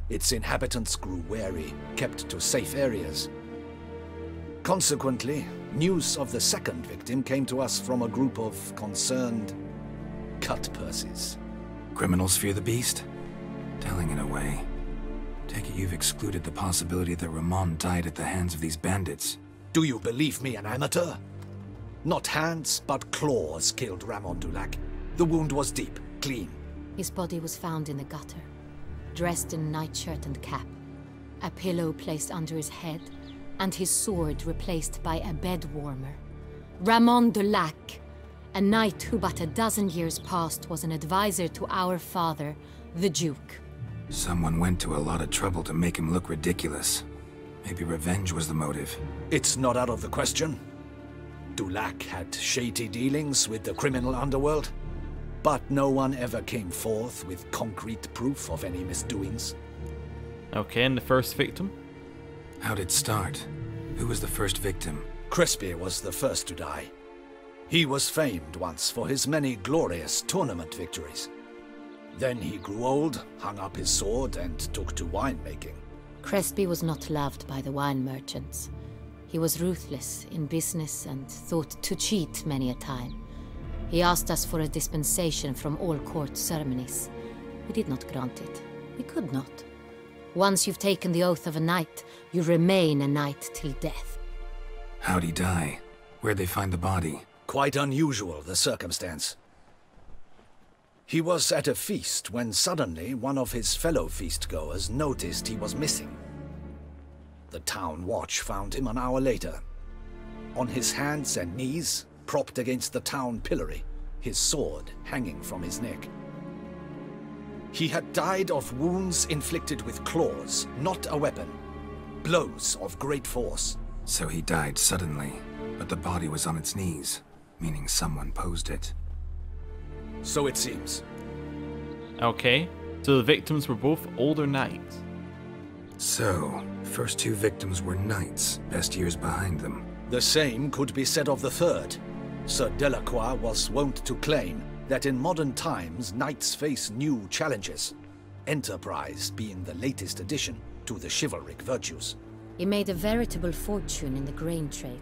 Its inhabitants grew wary, kept to safe areas. Consequently, news of the second victim came to us from a group of concerned cut-purses. Criminals fear the beast? Telling in a way. Take it you've excluded the possibility that Ramon died at the hands of these bandits. Do you believe me an amateur? Not hands, but claws killed Ramon Dulac. The wound was deep, clean. His body was found in the gutter, dressed in nightshirt and cap, a pillow placed under his head, and his sword replaced by a bed warmer. Ramon Dulac, a knight who but a dozen years past was an advisor to our father, the Duke. Someone went to a lot of trouble to make him look ridiculous. Maybe revenge was the motive. It's not out of the question. Dulac had shady dealings with the criminal underworld, but no one ever came forth with concrete proof of any misdoings. Okay, and the first victim? How'd it start? Who was the first victim? Crespi was the first to die. He was famed once for his many glorious tournament victories. Then he grew old, hung up his sword, and took to winemaking. Crespi was not loved by the wine merchants. He was ruthless in business and thought to cheat many a time. He asked us for a dispensation from all court ceremonies. We did not grant it. We could not. Once you've taken the oath of a knight, you remain a knight till death. How'd he die? Where'd they find the body? Quite unusual, the circumstance. He was at a feast when suddenly one of his fellow feastgoers noticed he was missing. The town watch found him an hour later. On his hands and knees, propped against the town pillory, his sword hanging from his neck. He had died of wounds inflicted with claws, not a weapon. Blows of great force. So he died suddenly, but the body was on its knees, meaning someone posed it. So it seems. Okay, so the victims were both older knights. So, first two victims were knights, best years behind them. The same could be said of the third. Sir Delacroix was wont to claim that in modern times knights face new challenges, enterprise being the latest addition to the chivalric virtues. He made a veritable fortune in the grain trade.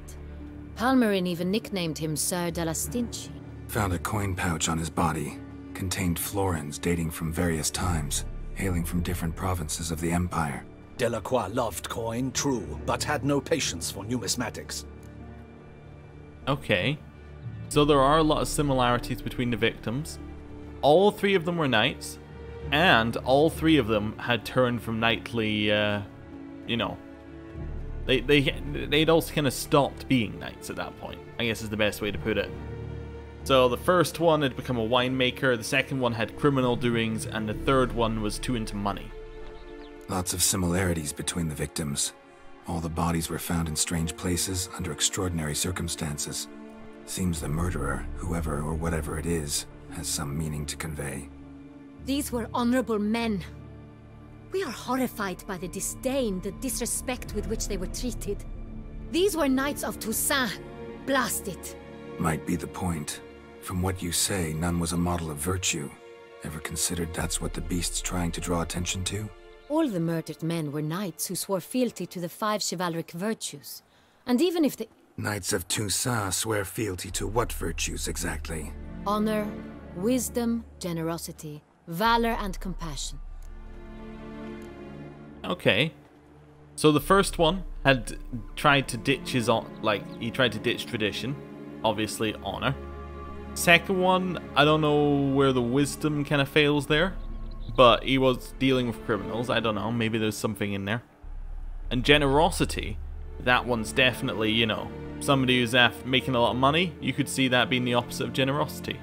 Palmerin even nicknamed him Sir de la Stinchi. Found a coin pouch on his body. Contained florins dating from various times, hailing from different provinces of the Empire. Delacroix loved coin, true, but had no patience for numismatics. Okay, so there are a lot of similarities between the victims. All three of them were knights, and all three of them had turned from knightly, you know, they'd also kind of stopped being knights at that point, I guess is the best way to put it. So the first one had become a winemaker, the second one had criminal doings, and the third one was too into money. Lots of similarities between the victims. All the bodies were found in strange places under extraordinary circumstances. Seems the murderer, whoever or whatever it is, has some meaning to convey. These were honorable men. We are horrified by the disdain, the disrespect with which they were treated. These were knights of Toussaint. Blast it. Might be the point. From what you say, none was a model of virtue. Ever considered that's what the beast's trying to draw attention to? All the murdered men were knights who swore fealty to the 5 chivalric virtues. And even if the... Knights of Toussaint swear fealty to what virtues exactly? Honor, wisdom, generosity, valor, and compassion. Okay. So the first one had tried to ditch his... he tried to ditch tradition. Obviously, honor. Second one, I don't know where the wisdom kind of fails there. But he was dealing with criminals. I don't know. Maybe there's something in there. And generosity, that one's definitely, you know, somebody who's making a lot of money. You could see that being the opposite of generosity.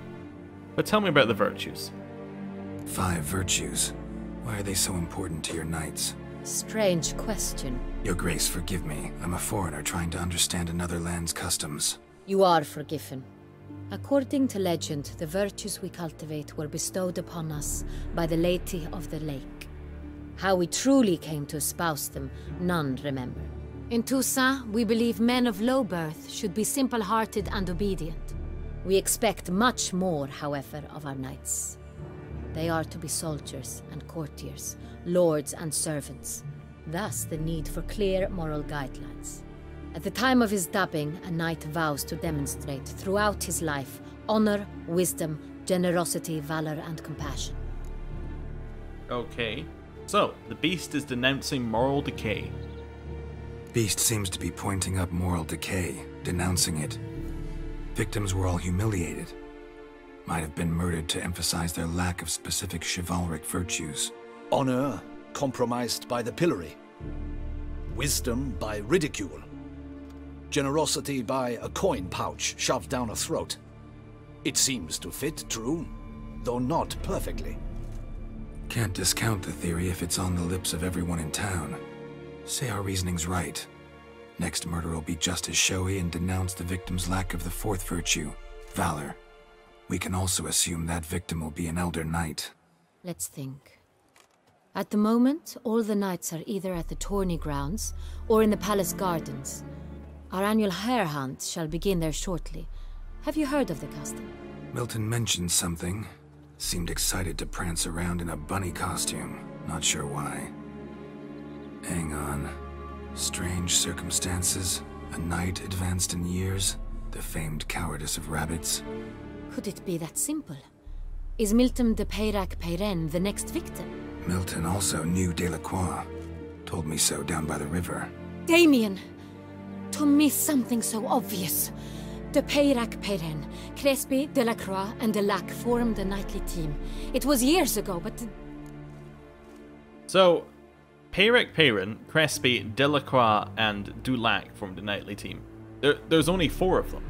But tell me about the virtues. 5 virtues. Why are they so important to your knights? Strange question. Your Grace, forgive me. I'm a foreigner trying to understand another land's customs. You are forgiven. According to legend, the virtues we cultivate were bestowed upon us by the laity of the lake. How we truly came to espouse them, none remember. In Toussaint, we believe men of low birth should be simple-hearted and obedient. We expect much more, however, of our knights. They are to be soldiers and courtiers, lords and servants. Thus, the need for clear moral guidelines. At the time of his dubbing, a knight vows to demonstrate throughout his life honor, wisdom, generosity, valor, and compassion. Okay. So, the beast is denouncing moral decay. Beast seems to be pointing up moral decay, denouncing it. Victims were all humiliated. Might have been murdered to emphasize their lack of specific chivalric virtues. Honor compromised by the pillory. Wisdom by ridicule. Generosity by a coin pouch shoved down a throat. It seems to fit, true, though not perfectly. Can't discount the theory if it's on the lips of everyone in town. Say our reasoning's right. Next murder will be just as showy and denounce the victim's lack of the 4th virtue, valor. We can also assume that victim will be an elder knight. Let's think. At the moment, all the knights are either at the tourney grounds or in the palace gardens. Our annual hare hunt shall begin there shortly. Have you heard of the custom? Milton mentioned something. Seemed excited to prance around in a bunny costume. Not sure why. Hang on. Strange circumstances. A knight advanced in years. The famed cowardice of rabbits. Could it be that simple? Is Milton de Peyrac-Peyren the next victim? Milton also knew Delacroix. Told me so down by the river. Damien! To miss something so obvious. De Peyrac-Peyren, Crespi, Delacroix, and Delac formed a knightly team. It was years ago, but... So, Peyrac-Peyren, Crespi, Delacroix, and Dulac formed a knightly team. There's only 4 of them.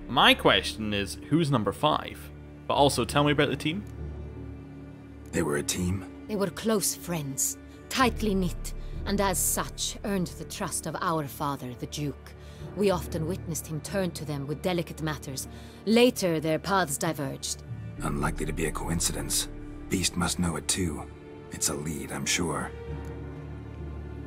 My question is, who's number 5? But also, tell me about the team. They were a team? They were close friends, tightly knit, and as such earned the trust of our father, the Duke. We often witnessed him turn to them with delicate matters. Later, their paths diverged. Unlikely to be a coincidence. Beast must know it too. It's a lead, I'm sure.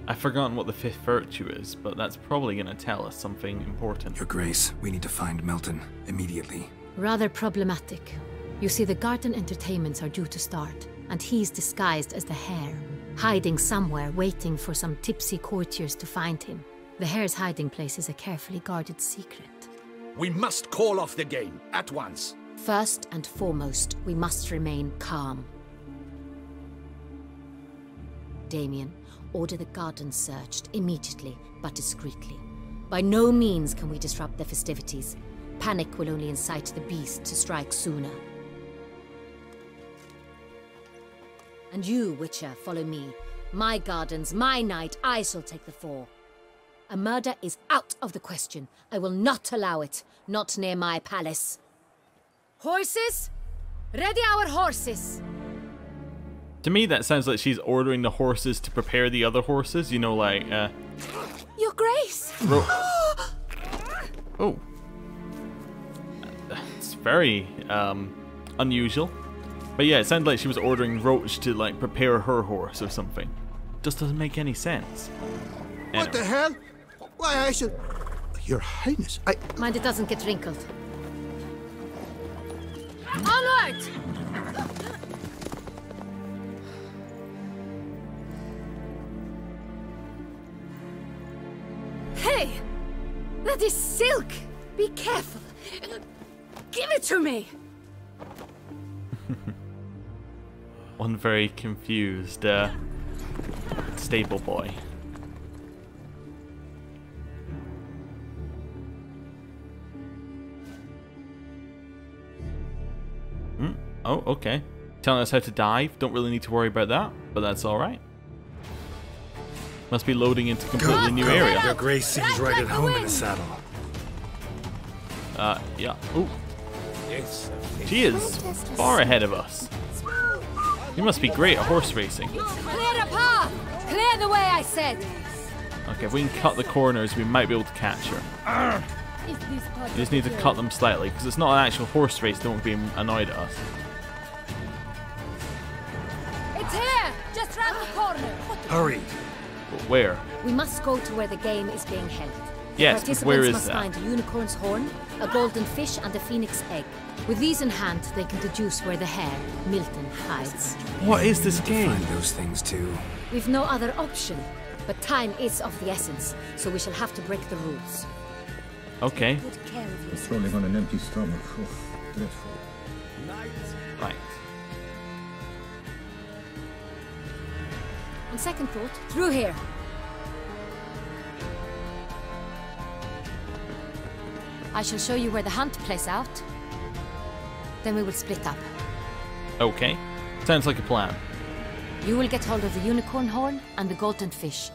I've forgotten what the 5th virtue is, but that's probably going to tell us something important. Your Grace, we need to find Milton, immediately. Rather problematic. You see, the garden entertainments are due to start, and he's disguised as the Hare, hiding somewhere, waiting for some tipsy courtiers to find him. The Hare's hiding place is a carefully guarded secret. We must call off the game, at once. First and foremost, we must remain calm. Damien, order the garden searched immediately, but discreetly. By no means can we disrupt the festivities. Panic will only incite the beast to strike sooner. And you, Witcher, follow me. My gardens, my night, I shall take the fall. A murder is out of the question. I will not allow it. Not near my palace. Horses? Ready our horses. To me, that sounds like she's ordering the horses to prepare the other horses. You know, like, Your Grace! Oh. It's very, unusual. But yeah, it sounded like she was ordering Roach to, like, prepare her horse or something. Just doesn't make any sense. Anyway. What the hell? Why, I should... Your Highness, Mind it doesn't get wrinkled. Onward! Hey! That is silk! Be careful! Give it to me! One very confused, stable boy. Oh, okay. Telling us how to dive. Don't really need to worry about that, but that's alright. Must be loading into a completely new area. Your Grace seems right at home in the saddle. Yeah. Ooh. She is far ahead of us. You must be great at horse racing. Clear the path! Clear the way, I said! Okay, if we can cut the corners, we might be able to catch her. We just need to cut them slightly, because it's not an actual horse race. They won't be annoyed at us. It's here! Just round the corner! Hurry! But where? We must go to where the game is being held. Yes, but where is must that? find a unicorn's horn, a golden fish, and a phoenix egg. With these in hand, they can deduce where the hare, Milton, hides. What is this game? Find those things too. We've no other option, but time is of the essence, so we shall have to break the rules. Okay. Good care of yourself. Rolling on an empty stomach. Oh, dreadful. Right. On second thought, through here. I shall show you where the hunt plays out. Then we will split up. Okay. Sounds like a plan. You will get hold of the unicorn horn and the golden fish,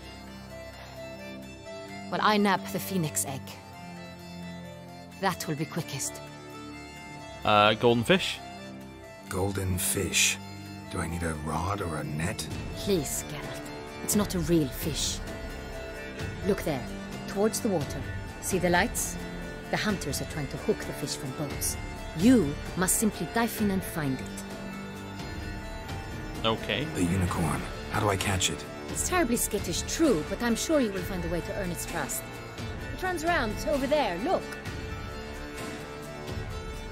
while I nab the phoenix egg. That will be quickest. Golden fish? Golden fish. Do I need a rod or a net? Please, Geralt. It's not a real fish. Look there, towards the water. See the lights? The hunters are trying to hook the fish from boats. You must simply dive in and find it. Okay. The unicorn. How do I catch it? It's terribly skittish, true, but I'm sure you will find a way to earn its trust. It runs around over there, look.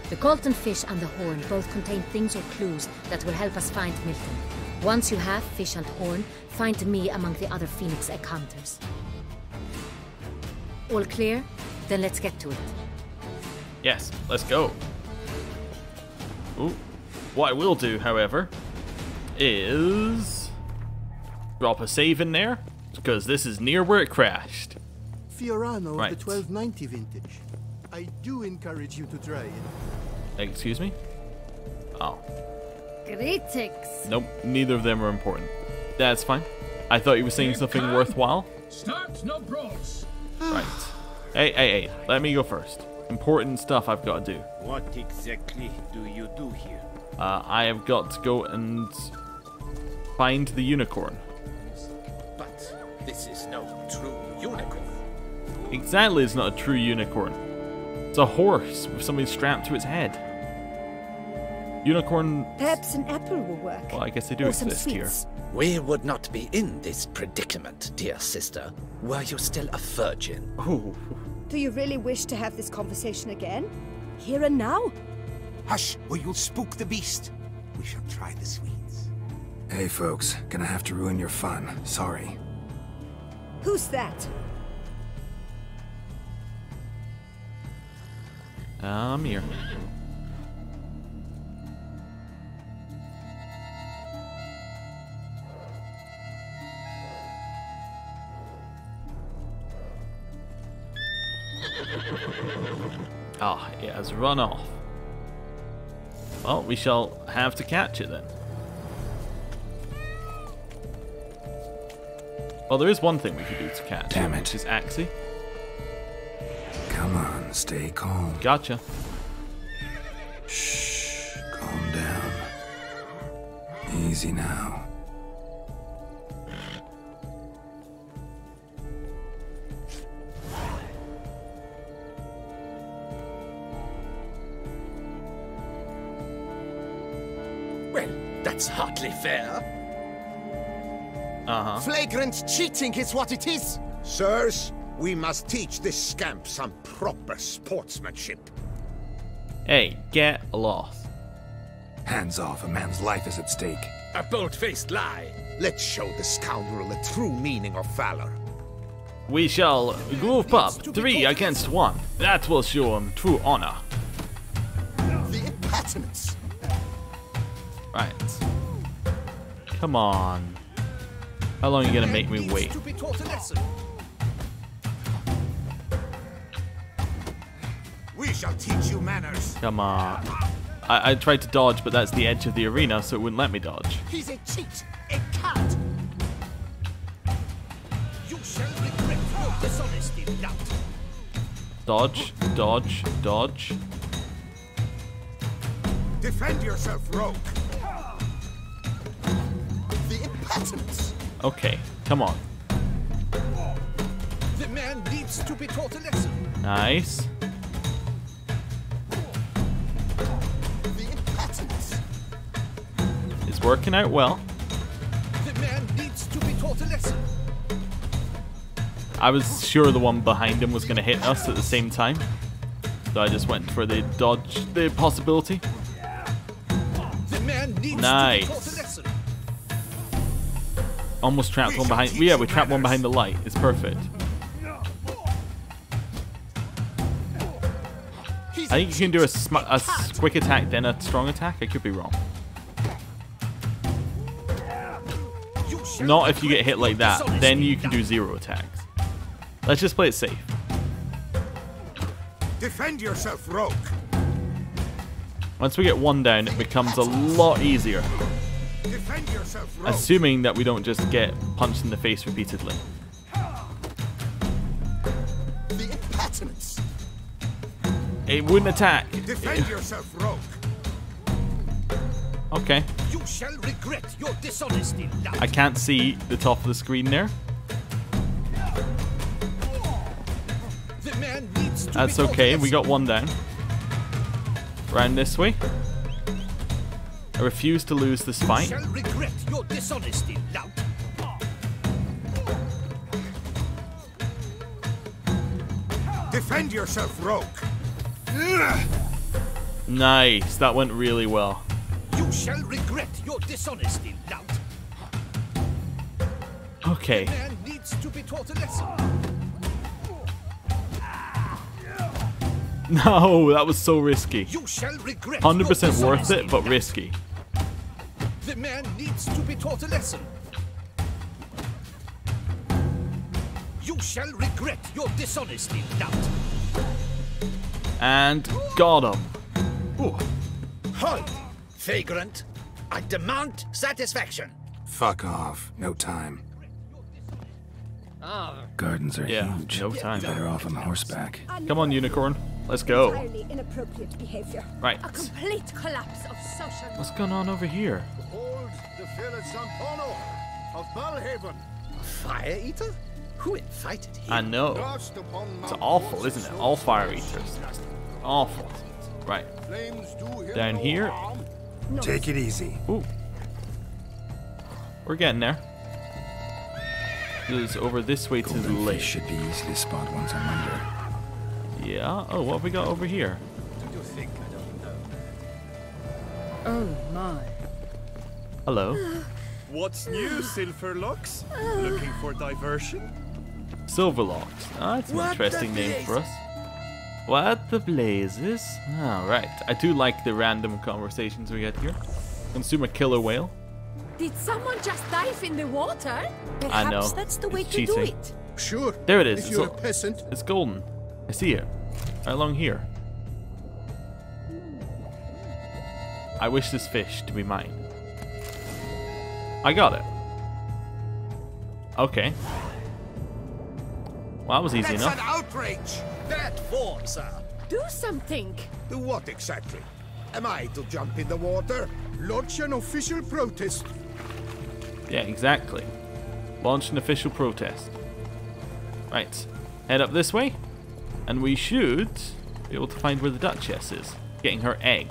The golden fish and the horn both contain things or clues that will help us find Milton. Once you have fish and horn, find me among the other phoenix egg hunters. All clear? Then let's get to it. Yes, let's go. Ooh. What I will do, however, is drop a save in there, because this is near where it crashed. Fiorano Right. of the 1290 vintage. I do encourage you to try it. Excuse me? Oh. Greetings. Nope, neither of them are important. That's fine. I thought you were saying something worthwhile. Start no bros. Right. Hey, let me go first. Important stuff I've got to do. What exactly do you do here? I have got to go and find the unicorn. But this is no true unicorn. Exactly, it's not a true unicorn. It's a horse with something strapped to its head. Unicorn... Perhaps an apple will work. Well, I guess they do Or some exist here. sweets. We would not be in this predicament, dear sister, were you still a virgin. Oh. Do you really wish to have this conversation again? Here and now? Hush, or you'll spook the beast. We shall try the sweets. Hey folks, gonna have to ruin your fun. Sorry. Who's that? I'm here. Ah, it has run off. Well, we shall have to catch it then. Well, there is one thing we could do to catch Damn it, it. which is Axie. Come on, stay calm. Gotcha. Shh, calm down. Easy now. Well, that's hardly fair. Flagrant cheating is what it is. Sirs, we must teach this scamp some proper sportsmanship. Hey, get lost. Hands off, a man's life is at stake. A bold-faced lie. Let's show the scoundrel the true meaning of valor. We shall group up 3 against 1. That will show him true honor. The impertinence. Right. Come on. How long are you gonna make me wait? We shall teach you manners. Come on. I tried to dodge, but that's the edge of the arena, so it wouldn't let me dodge. He's a cheat, a coward. You shall regret your dishonesty, lout. Dodge, dodge, dodge. Defend yourself, rogue. The impertinence. Okay, come on. The man needs to be taught a lesson. Nice. The impertinence. It's working out well. The man needs to be taught a lesson. I was sure the one behind him was going to hit us at the same time, so I just went for the dodge, the possibility. The man needs nice. to be taught a lesson. Almost trapped one behind. Yeah, we trapped one behind the light. It's perfect. I think you can do a quick attack, then a strong attack. I could be wrong. Not if you get hit like that. Then you can do 0 attacks. Let's just play it safe. Defend yourself, rogue. Once we get 1 down, it becomes a lot easier. Defend yourself, rogue. Assuming that we don't just get punched in the face repeatedly. The impertinence. It wouldn't attack. Defend yourself, rogue. Okay. You shall regret your dishonesty, lout. I can't see the top of the screen there. The man needs to That's be okay. taught a We got lesson. 1 down. Round this way. I refuse to lose this fight. You shall regret your dishonesty, lout. Defend yourself, rogue. Nice. That went really well. You shall regret your dishonesty, lout. Okay. The man needs to be taught a lesson. No, that was so risky. You shall regret 100% your worth dishonesty, it, but lout. risky. The man needs to be taught a lesson. You shall regret your dishonesty, lout. And got him. Ooh. Halt! Vagrant! I demand satisfaction. Fuck off. No time. Gardens are huge. No time. Better off on horseback. Come on, unicorn. Let's go. Entirely inappropriate behavior. Right. A complete collapse of social. What's going on over here? Behold the village Zampono of Belhaven. A fire eater? Who invited him? I know. It's awful, isn't it? All fire eaters. Awful. Right. Down here. Take it easy. Ooh. We're getting there. It's over this way to the Golden lake. fish should be easy to spot once I'm under. Yeah. Oh, what have we got over here? You think I don't know? Oh my. Hello. What's new, Silverlocks? Looking for diversion? Silverlocks. Ah, that's an interesting name for us. What the blazes? Alright. I do like the random conversations we get here. Consume a killer whale. Did someone just dive in the water? Perhaps I know. that's the way It's to do cheating. it. Sure. There it is. If you're a peasant. It's golden. I see it. Right along here. I wish this fish to be mine. I got it. Okay. Well, that was easy That's enough. an outrage. Bad form, sir. Do something. Do what exactly? Am I to jump in the water? Launch an official protest. Yeah, exactly. Launch an official protest. Right, head up this way, and we should be able to find where the Duchess is, getting her egg.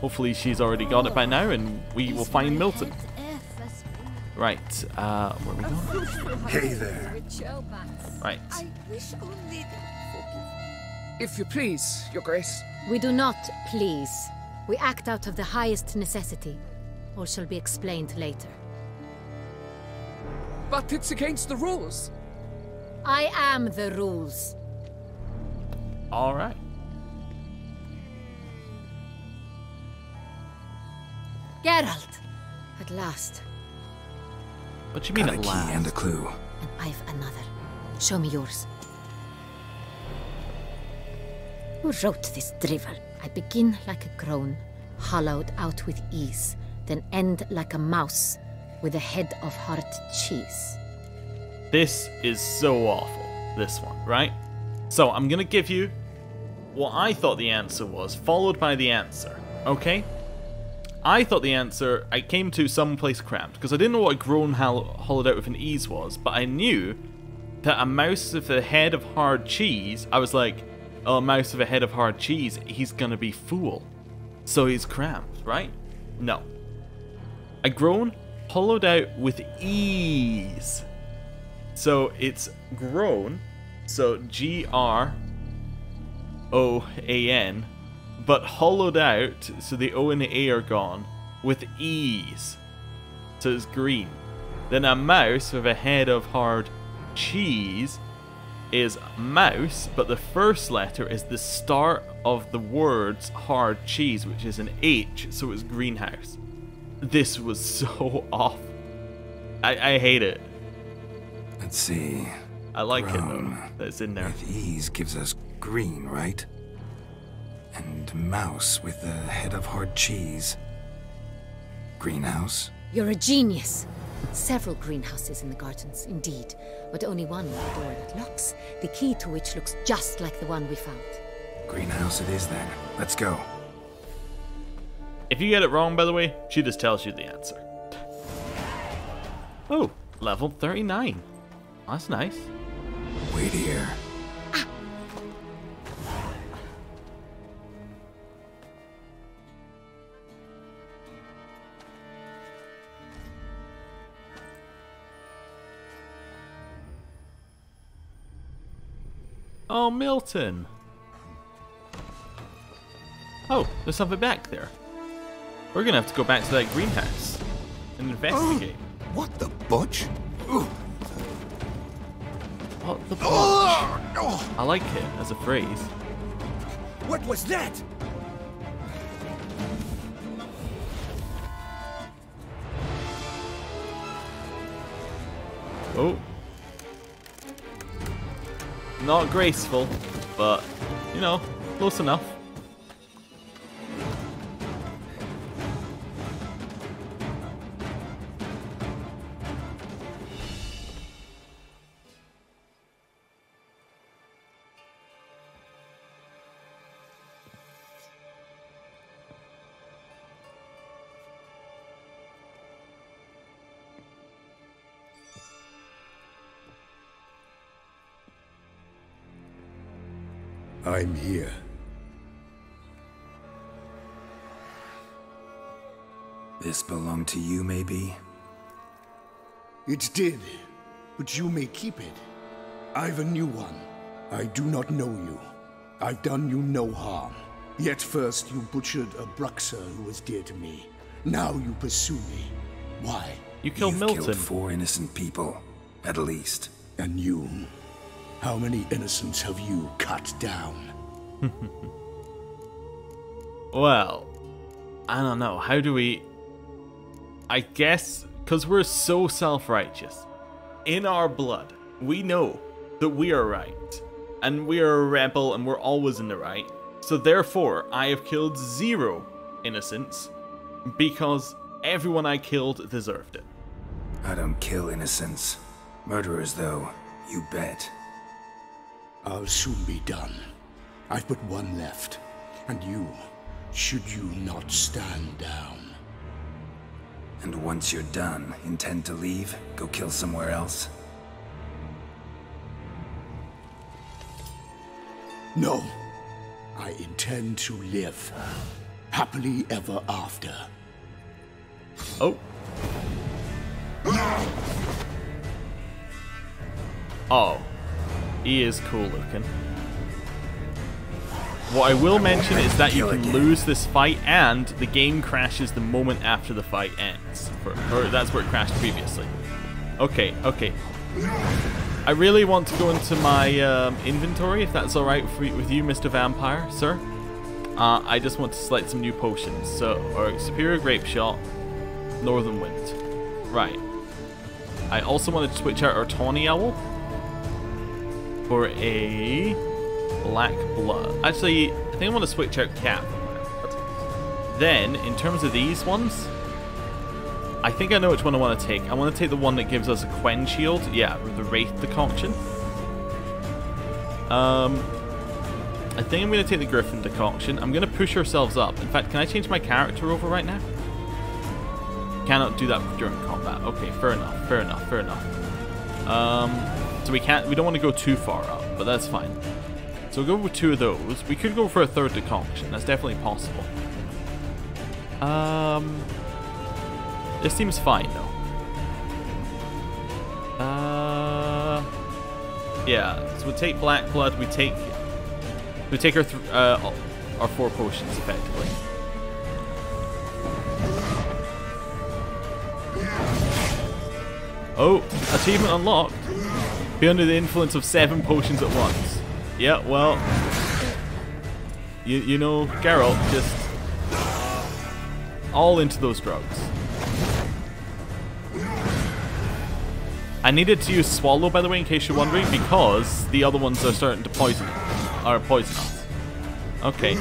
Hopefully she's already got it by now, and we will find Milton. Right, where are we going? Hey there. Right. If you please, Your Grace. We do not please. We act out of the highest necessity. All shall be explained later. But it's against the rules. I am the rules. All right. Geralt! At last. What do you mean Got at a key last? and a clue. And I've another. Show me yours. Who wrote this drivel? I begin like a groan, hollowed out with ease, then end like a mouse with a head of hard cheese. This is so awful, this one, right? So I'm gonna give you what I thought the answer was, followed by the answer, okay? I thought the answer I came to someplace cramped, because I didn't know what a groan hollowed out with an ease was, but I knew that a mouse with a head of hard cheese, I was like, oh, a mouse with a head of hard cheese, he's gonna be fool. So he's cramped, right? No. A groan hollowed out with ease. So it's groan, so G-R-O-A-N, but hollowed out, so the O and the A are gone, with ease. So it's green. Then a mouse with a head of hard cheese is mouse, but the first letter is the start of the words hard cheese, which is an H, so it's greenhouse. This was so off. I hate it. Let's see. I like it though, that it's in there. With ease gives us green, right? And mouse with the head of hard cheese. Greenhouse? You're a genius. Several greenhouses in the gardens, indeed, but only one with a door that locks, the key to which looks just like the one we found. Greenhouse it is then. Let's go. If you get it wrong, by the way, she just tells you the answer. Oh, level 39. That's nice. Wait here. Oh, Milton. Oh, there's something back there. We're gonna have to go back to that greenhouse and investigate. What the butch? What the butch? I like it as a phrase. What was that? Oh. Not graceful, but, you know, close enough. I'm here. This belonged to you, maybe? It did, but you may keep it. I've a new one. I do not know you. I've done you no harm. Yet first you butchered a Bruxer who was dear to me. Now you pursue me. Why? You killed Milton. Killed 4 innocent people, at least. And you? How many innocents have you cut down? Well, I don't know. How do we... I guess, because we're so self-righteous. In our blood, we know that we are right. And we are a rebel and we're always in the right. So therefore, I have killed 0 innocents because everyone I killed deserved it. I don't kill innocents. Murderers, though, you bet. I'll soon be done. I've but one left. And you, should you not stand down. And once you're done, intend to leave? Go kill somewhere else? No. I intend to live. Happily ever after. Oh. Oh. He is cool looking. What I will mention is that you can lose this fight and the game crashes the moment after the fight ends. Or that's where it crashed previously. Okay, okay. I really want to go into my inventory, if that's alright with you, Mr. Vampire, sir. I just want to select some new potions. So, Superior Grape Shot, Northern Wind. Right. I also want to switch out our Tawny Owl for a Black Blood. Actually, I think I want to switch out Cap. Then, in terms of these ones, I think I know which one I want to take. I want to take the one that gives us a Quen Shield. Yeah, the Wraith Decoction. I think I'm going to take the Griffin Decoction. I'm going to push ourselves up. In fact, can I change my character over right now? Cannot do that during combat. Okay, fair enough, fair enough, fair enough. So we don't want to go too far up, but that's fine. So we'll go with 2 of those. We could go for a 3rd decoction. That's definitely possible. This seems fine though. Yeah. So we'll take Black Blood. We take our 4 potions effectively. Oh, achievement unlocked. Be under the influence of 7 potions at once. Yeah, well, you know, Geralt just all into those drugs. I needed to use Swallow, by the way, in case you're wondering, because the other ones are starting to poison us. Okay.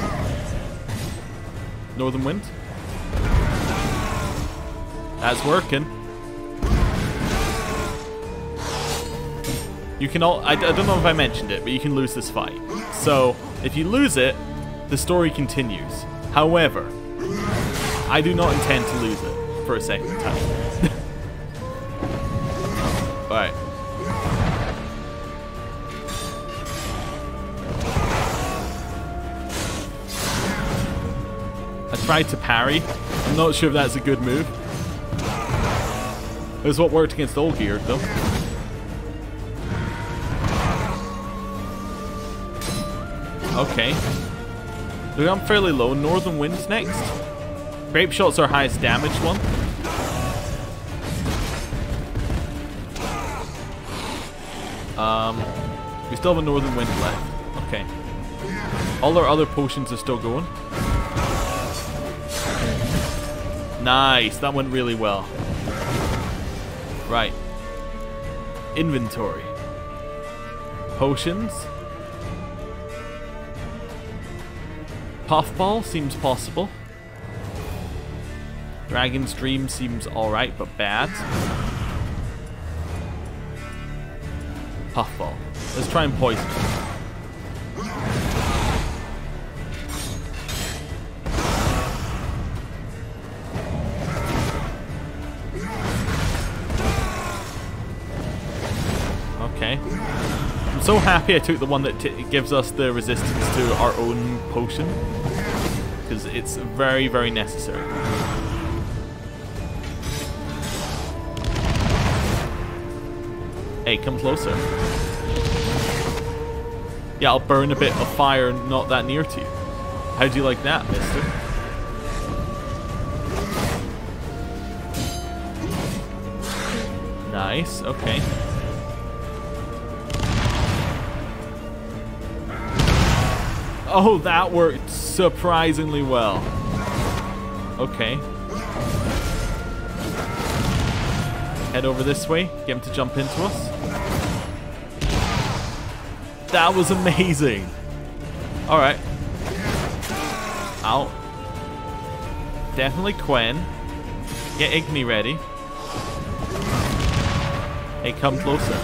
Northern Wind. That's working. You can I don't know if I mentioned it, but you can lose this fight. So, if you lose it, the story continues. However, I do not intend to lose it for a second time. Alright. I tried to parry. I'm not sure if that's a good move. It was what worked against Olgierd, though. Okay. Look, I'm fairly low. Northern Wind's next. Grape Shot's our highest damage one. We still have a Northern Wind left. Okay. All our other potions are still going. Nice. That went really well. Right. Inventory. Potions. Puffball seems possible. Dragon's Dream seems alright, but bad. Puffball. Let's try and poison it. Okay. I'm so happy I took the one that gives us the resistance to our own potion, because it's very, very necessary. Hey, come closer. Yeah, I'll burn a bit of fire not that near to you. How do you like that, mister? Nice, okay. Oh, that worked surprisingly well. Okay. Head over this way. Get him to jump into us. That was amazing. Alright. Out. Definitely Quen. Get Igni ready. Hey, come closer.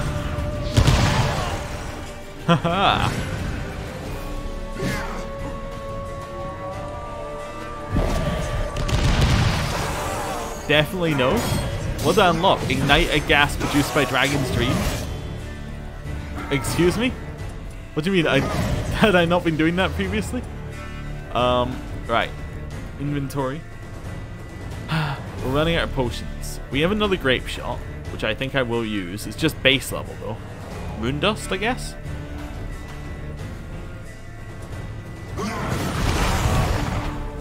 Haha. definitely no. What did I unlock? Ignite a gas produced by Dragon's Dream? Excuse me? What do you mean? Had I not been doing that previously? Right. Inventory. We're running out of potions. We have another grape shot, which I think I will use. It's just base level though. Moon dust, I guess?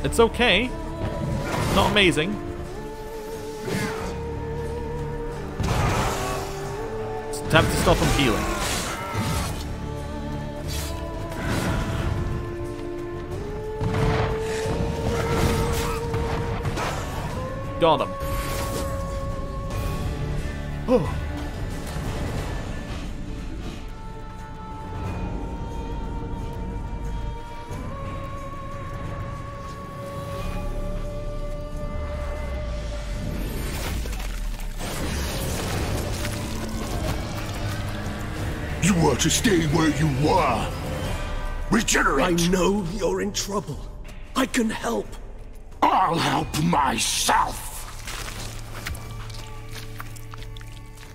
It's okay. Not amazing. It's time to stop him healing. Got him. Oh. You were to stay where you were. Regenerate. I know you're in trouble. I can help. I'll help myself.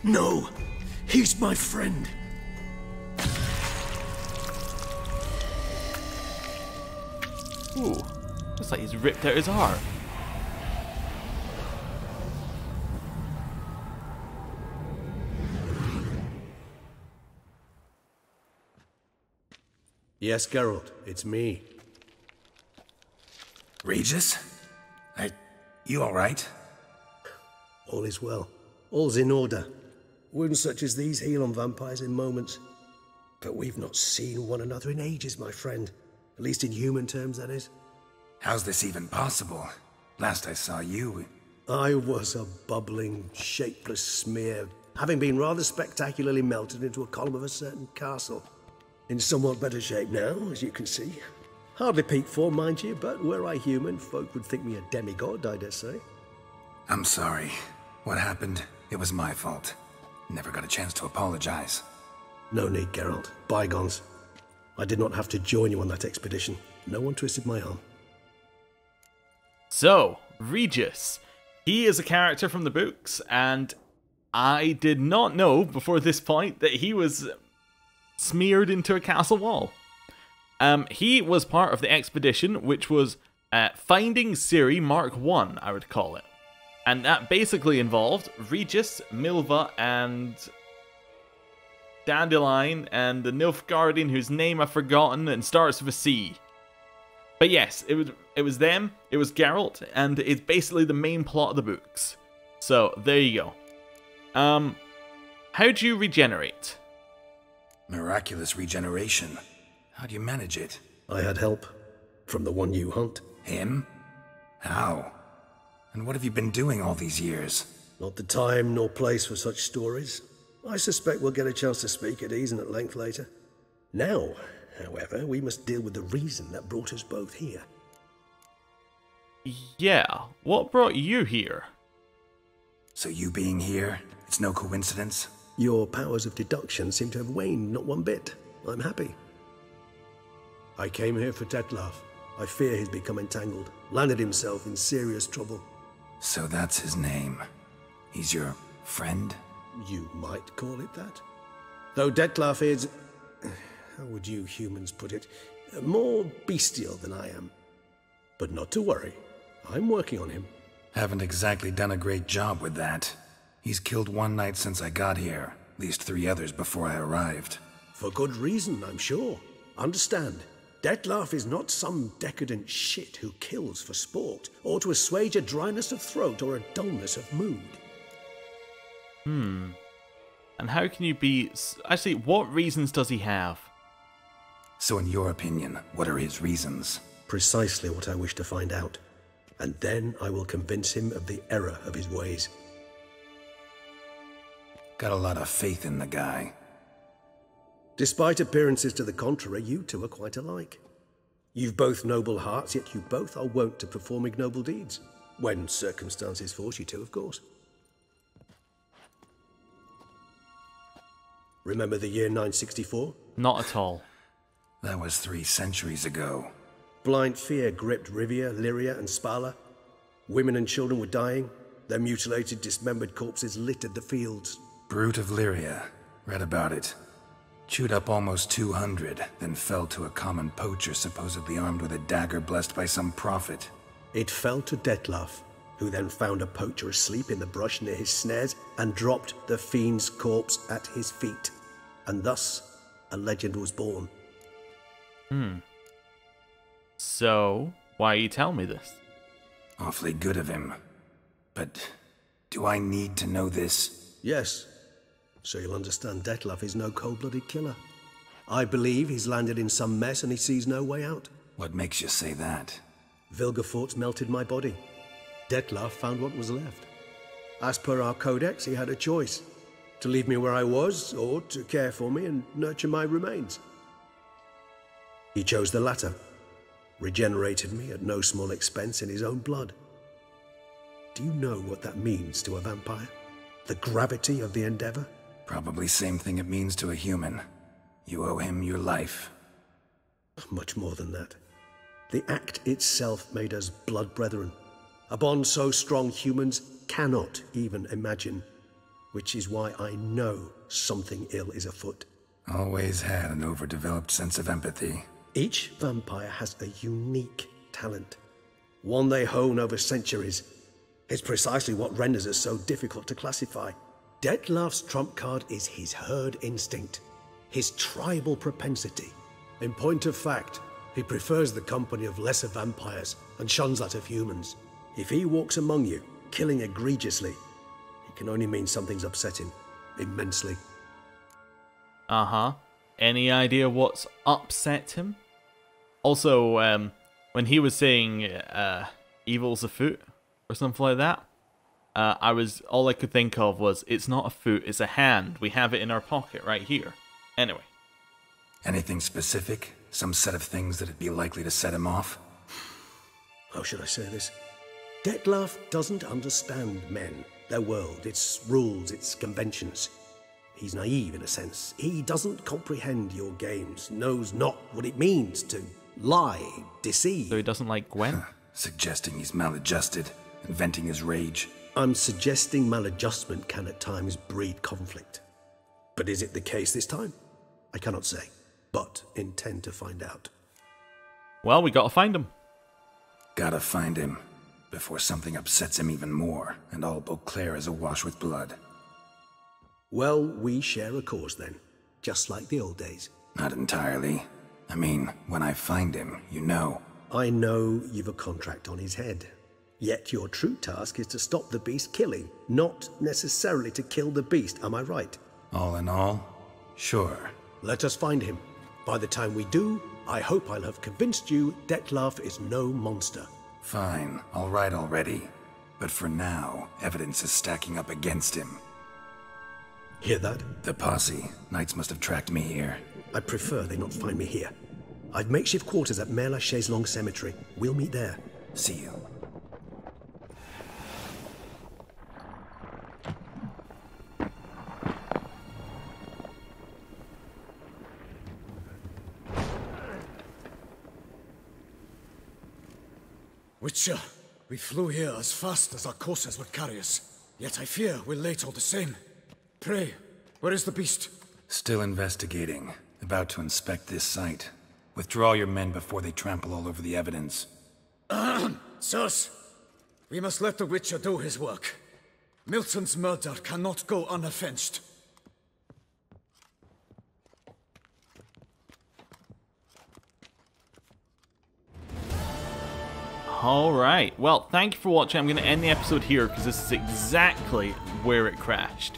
No, he's my friend. Ooh, looks like he's ripped out his heart. Yes, Geralt, it's me. Regis? You alright? All is well. All's in order. Wounds such as these heal on vampires in moments. But we've not seen one another in ages, my friend. At least in human terms, that is. How's this even possible? Last I saw you... I was a bubbling, shapeless smear, having been rather spectacularly melted into a column of a certain castle. In somewhat better shape now, as you can see. Hardly peak form, mind you, but were I human, folk would think me a demigod, I dare say. I'm sorry. What happened? It was my fault. Never got a chance to apologize. No need, Geralt. Bygones. I did not have to join you on that expedition. No one twisted my arm. So, Regis. He is a character from the books, and I did not know before this point that he was smeared into a castle wall. He was part of the expedition, which was Finding Ciri Mark I, I would call it. And that basically involved Regis, Milva, and Dandelion, and the Nilfgaardian whose name I've forgotten and starts with a C. But yes, it was them, it was Geralt, and it's basically the main plot of the books. So, there you go. How do you regenerate? Miraculous regeneration. How do you manage it? I had help. From the one you hunt. Him? How? And what have you been doing all these years? Not the time nor place for such stories. I suspect we'll get a chance to speak at ease and at length later. Now, however, we must deal with the reason that brought us both here. Yeah, what brought you here? So you being here, it's no coincidence? Your powers of deduction seem to have waned not one bit. I'm happy. I came here for Detlef. I fear he's become entangled, landed himself in serious trouble. So that's his name. He's your friend? You might call it that. Though Detlef is, how would you humans put it, more bestial than I am. But not to worry, I'm working on him. Haven't exactly done a great job with that. He's killed one knight since I got here, at least 3 others before I arrived. For good reason, I'm sure. Understand, Detlef is not some decadent shit who kills for sport, or to assuage a dryness of throat or a dullness of mood. And how can you be... Actually, what reasons does he have? So in your opinion, what are his reasons? Precisely what I wish to find out. And then I will convince him of the error of his ways. Got a lot of faith in the guy. Despite appearances to the contrary, you two are quite alike. You've both noble hearts, yet you both are wont to perform ignoble deeds. When circumstances force you to, of course. Remember the year 964? Not at all. That was 3 centuries ago. Blind fear gripped Rivia, Lyria, and Spala. Women and children were dying. Their mutilated, dismembered corpses littered the fields. Brute of Lyria. Read about it. Chewed up almost 200, then fell to a common poacher supposedly armed with a dagger blessed by some prophet. It fell to Detlef, who then found a poacher asleep in the brush near his snares and dropped the fiend's corpse at his feet. And thus, a legend was born. So, why are you telling me this? Awfully good of him. But do I need to know this? Yes. So you'll understand Detlef is no cold-blooded killer. I believe he's landed in some mess and he sees no way out. What makes you say that? Vilgefortz melted my body. Detlef found what was left. As per our codex, he had a choice. To leave me where I was, or to care for me and nurture my remains. He chose the latter. Regenerated me at no small expense in his own blood. Do you know what that means to a vampire? The gravity of the endeavor? Probably same thing it means to a human. You owe him your life. Much more than that. The act itself made us blood brethren. A bond so strong humans cannot even imagine. Which is why I know something ill is afoot. Always had an overdeveloped sense of empathy. Each vampire has a unique talent. One they hone over centuries. It's precisely what renders us so difficult to classify. Detlef's trump card is his herd instinct, his tribal propensity. In point of fact, he prefers the company of lesser vampires and shuns that of humans. If he walks among you, killing egregiously, it can only mean something's upset him immensely. Any idea what's upset him? Also, when he was saying evil's afoot or something like that, all I could think of was, it's not a foot, it's a hand. We have it in our pocket right here. Anyway. Anything specific? Some set of things that'd be likely to set him off? How should I say this? Detlef doesn't understand men, their world, its rules, its conventions. He's naive in a sense. He doesn't comprehend your games, knows not what it means to lie, deceive. So he doesn't like Gwen? Suggesting he's maladjusted, inventing his rage. I'm suggesting maladjustment can at times breed conflict. But is it the case this time? I cannot say, but intend to find out. Well, we gotta find him. Gotta find him, before something upsets him even more, and all Beauclair is awash with blood. Well, we share a cause then, just like the old days. Not entirely. I mean, when I find him, you know. I know you've a contract on his head. Yet your true task is to stop the beast killing, not necessarily to kill the beast, am I right? All in all, sure. Let us find him. By the time we do, I hope I'll have convinced you Detlef is no monster. Fine, all right already. But for now, evidence is stacking up against him. Hear that? The posse. Knights must have tracked me here. I prefer they not find me here. I've makeshift quarters at Mère Lachaise Long Cemetery. We'll meet there. See you. Witcher, we flew here as fast as our courses would carry us. Yet I fear we're late all the same. Pray, where is the beast? Still investigating. About to inspect this site. Withdraw your men before they trample all over the evidence. Sirs, we must let the Witcher do his work. Milton's murder cannot go unavenged. Alright, well, thank you for watching. I'm going to end the episode here because this is exactly where it crashed.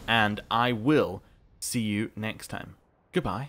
And I will see you next time. Goodbye.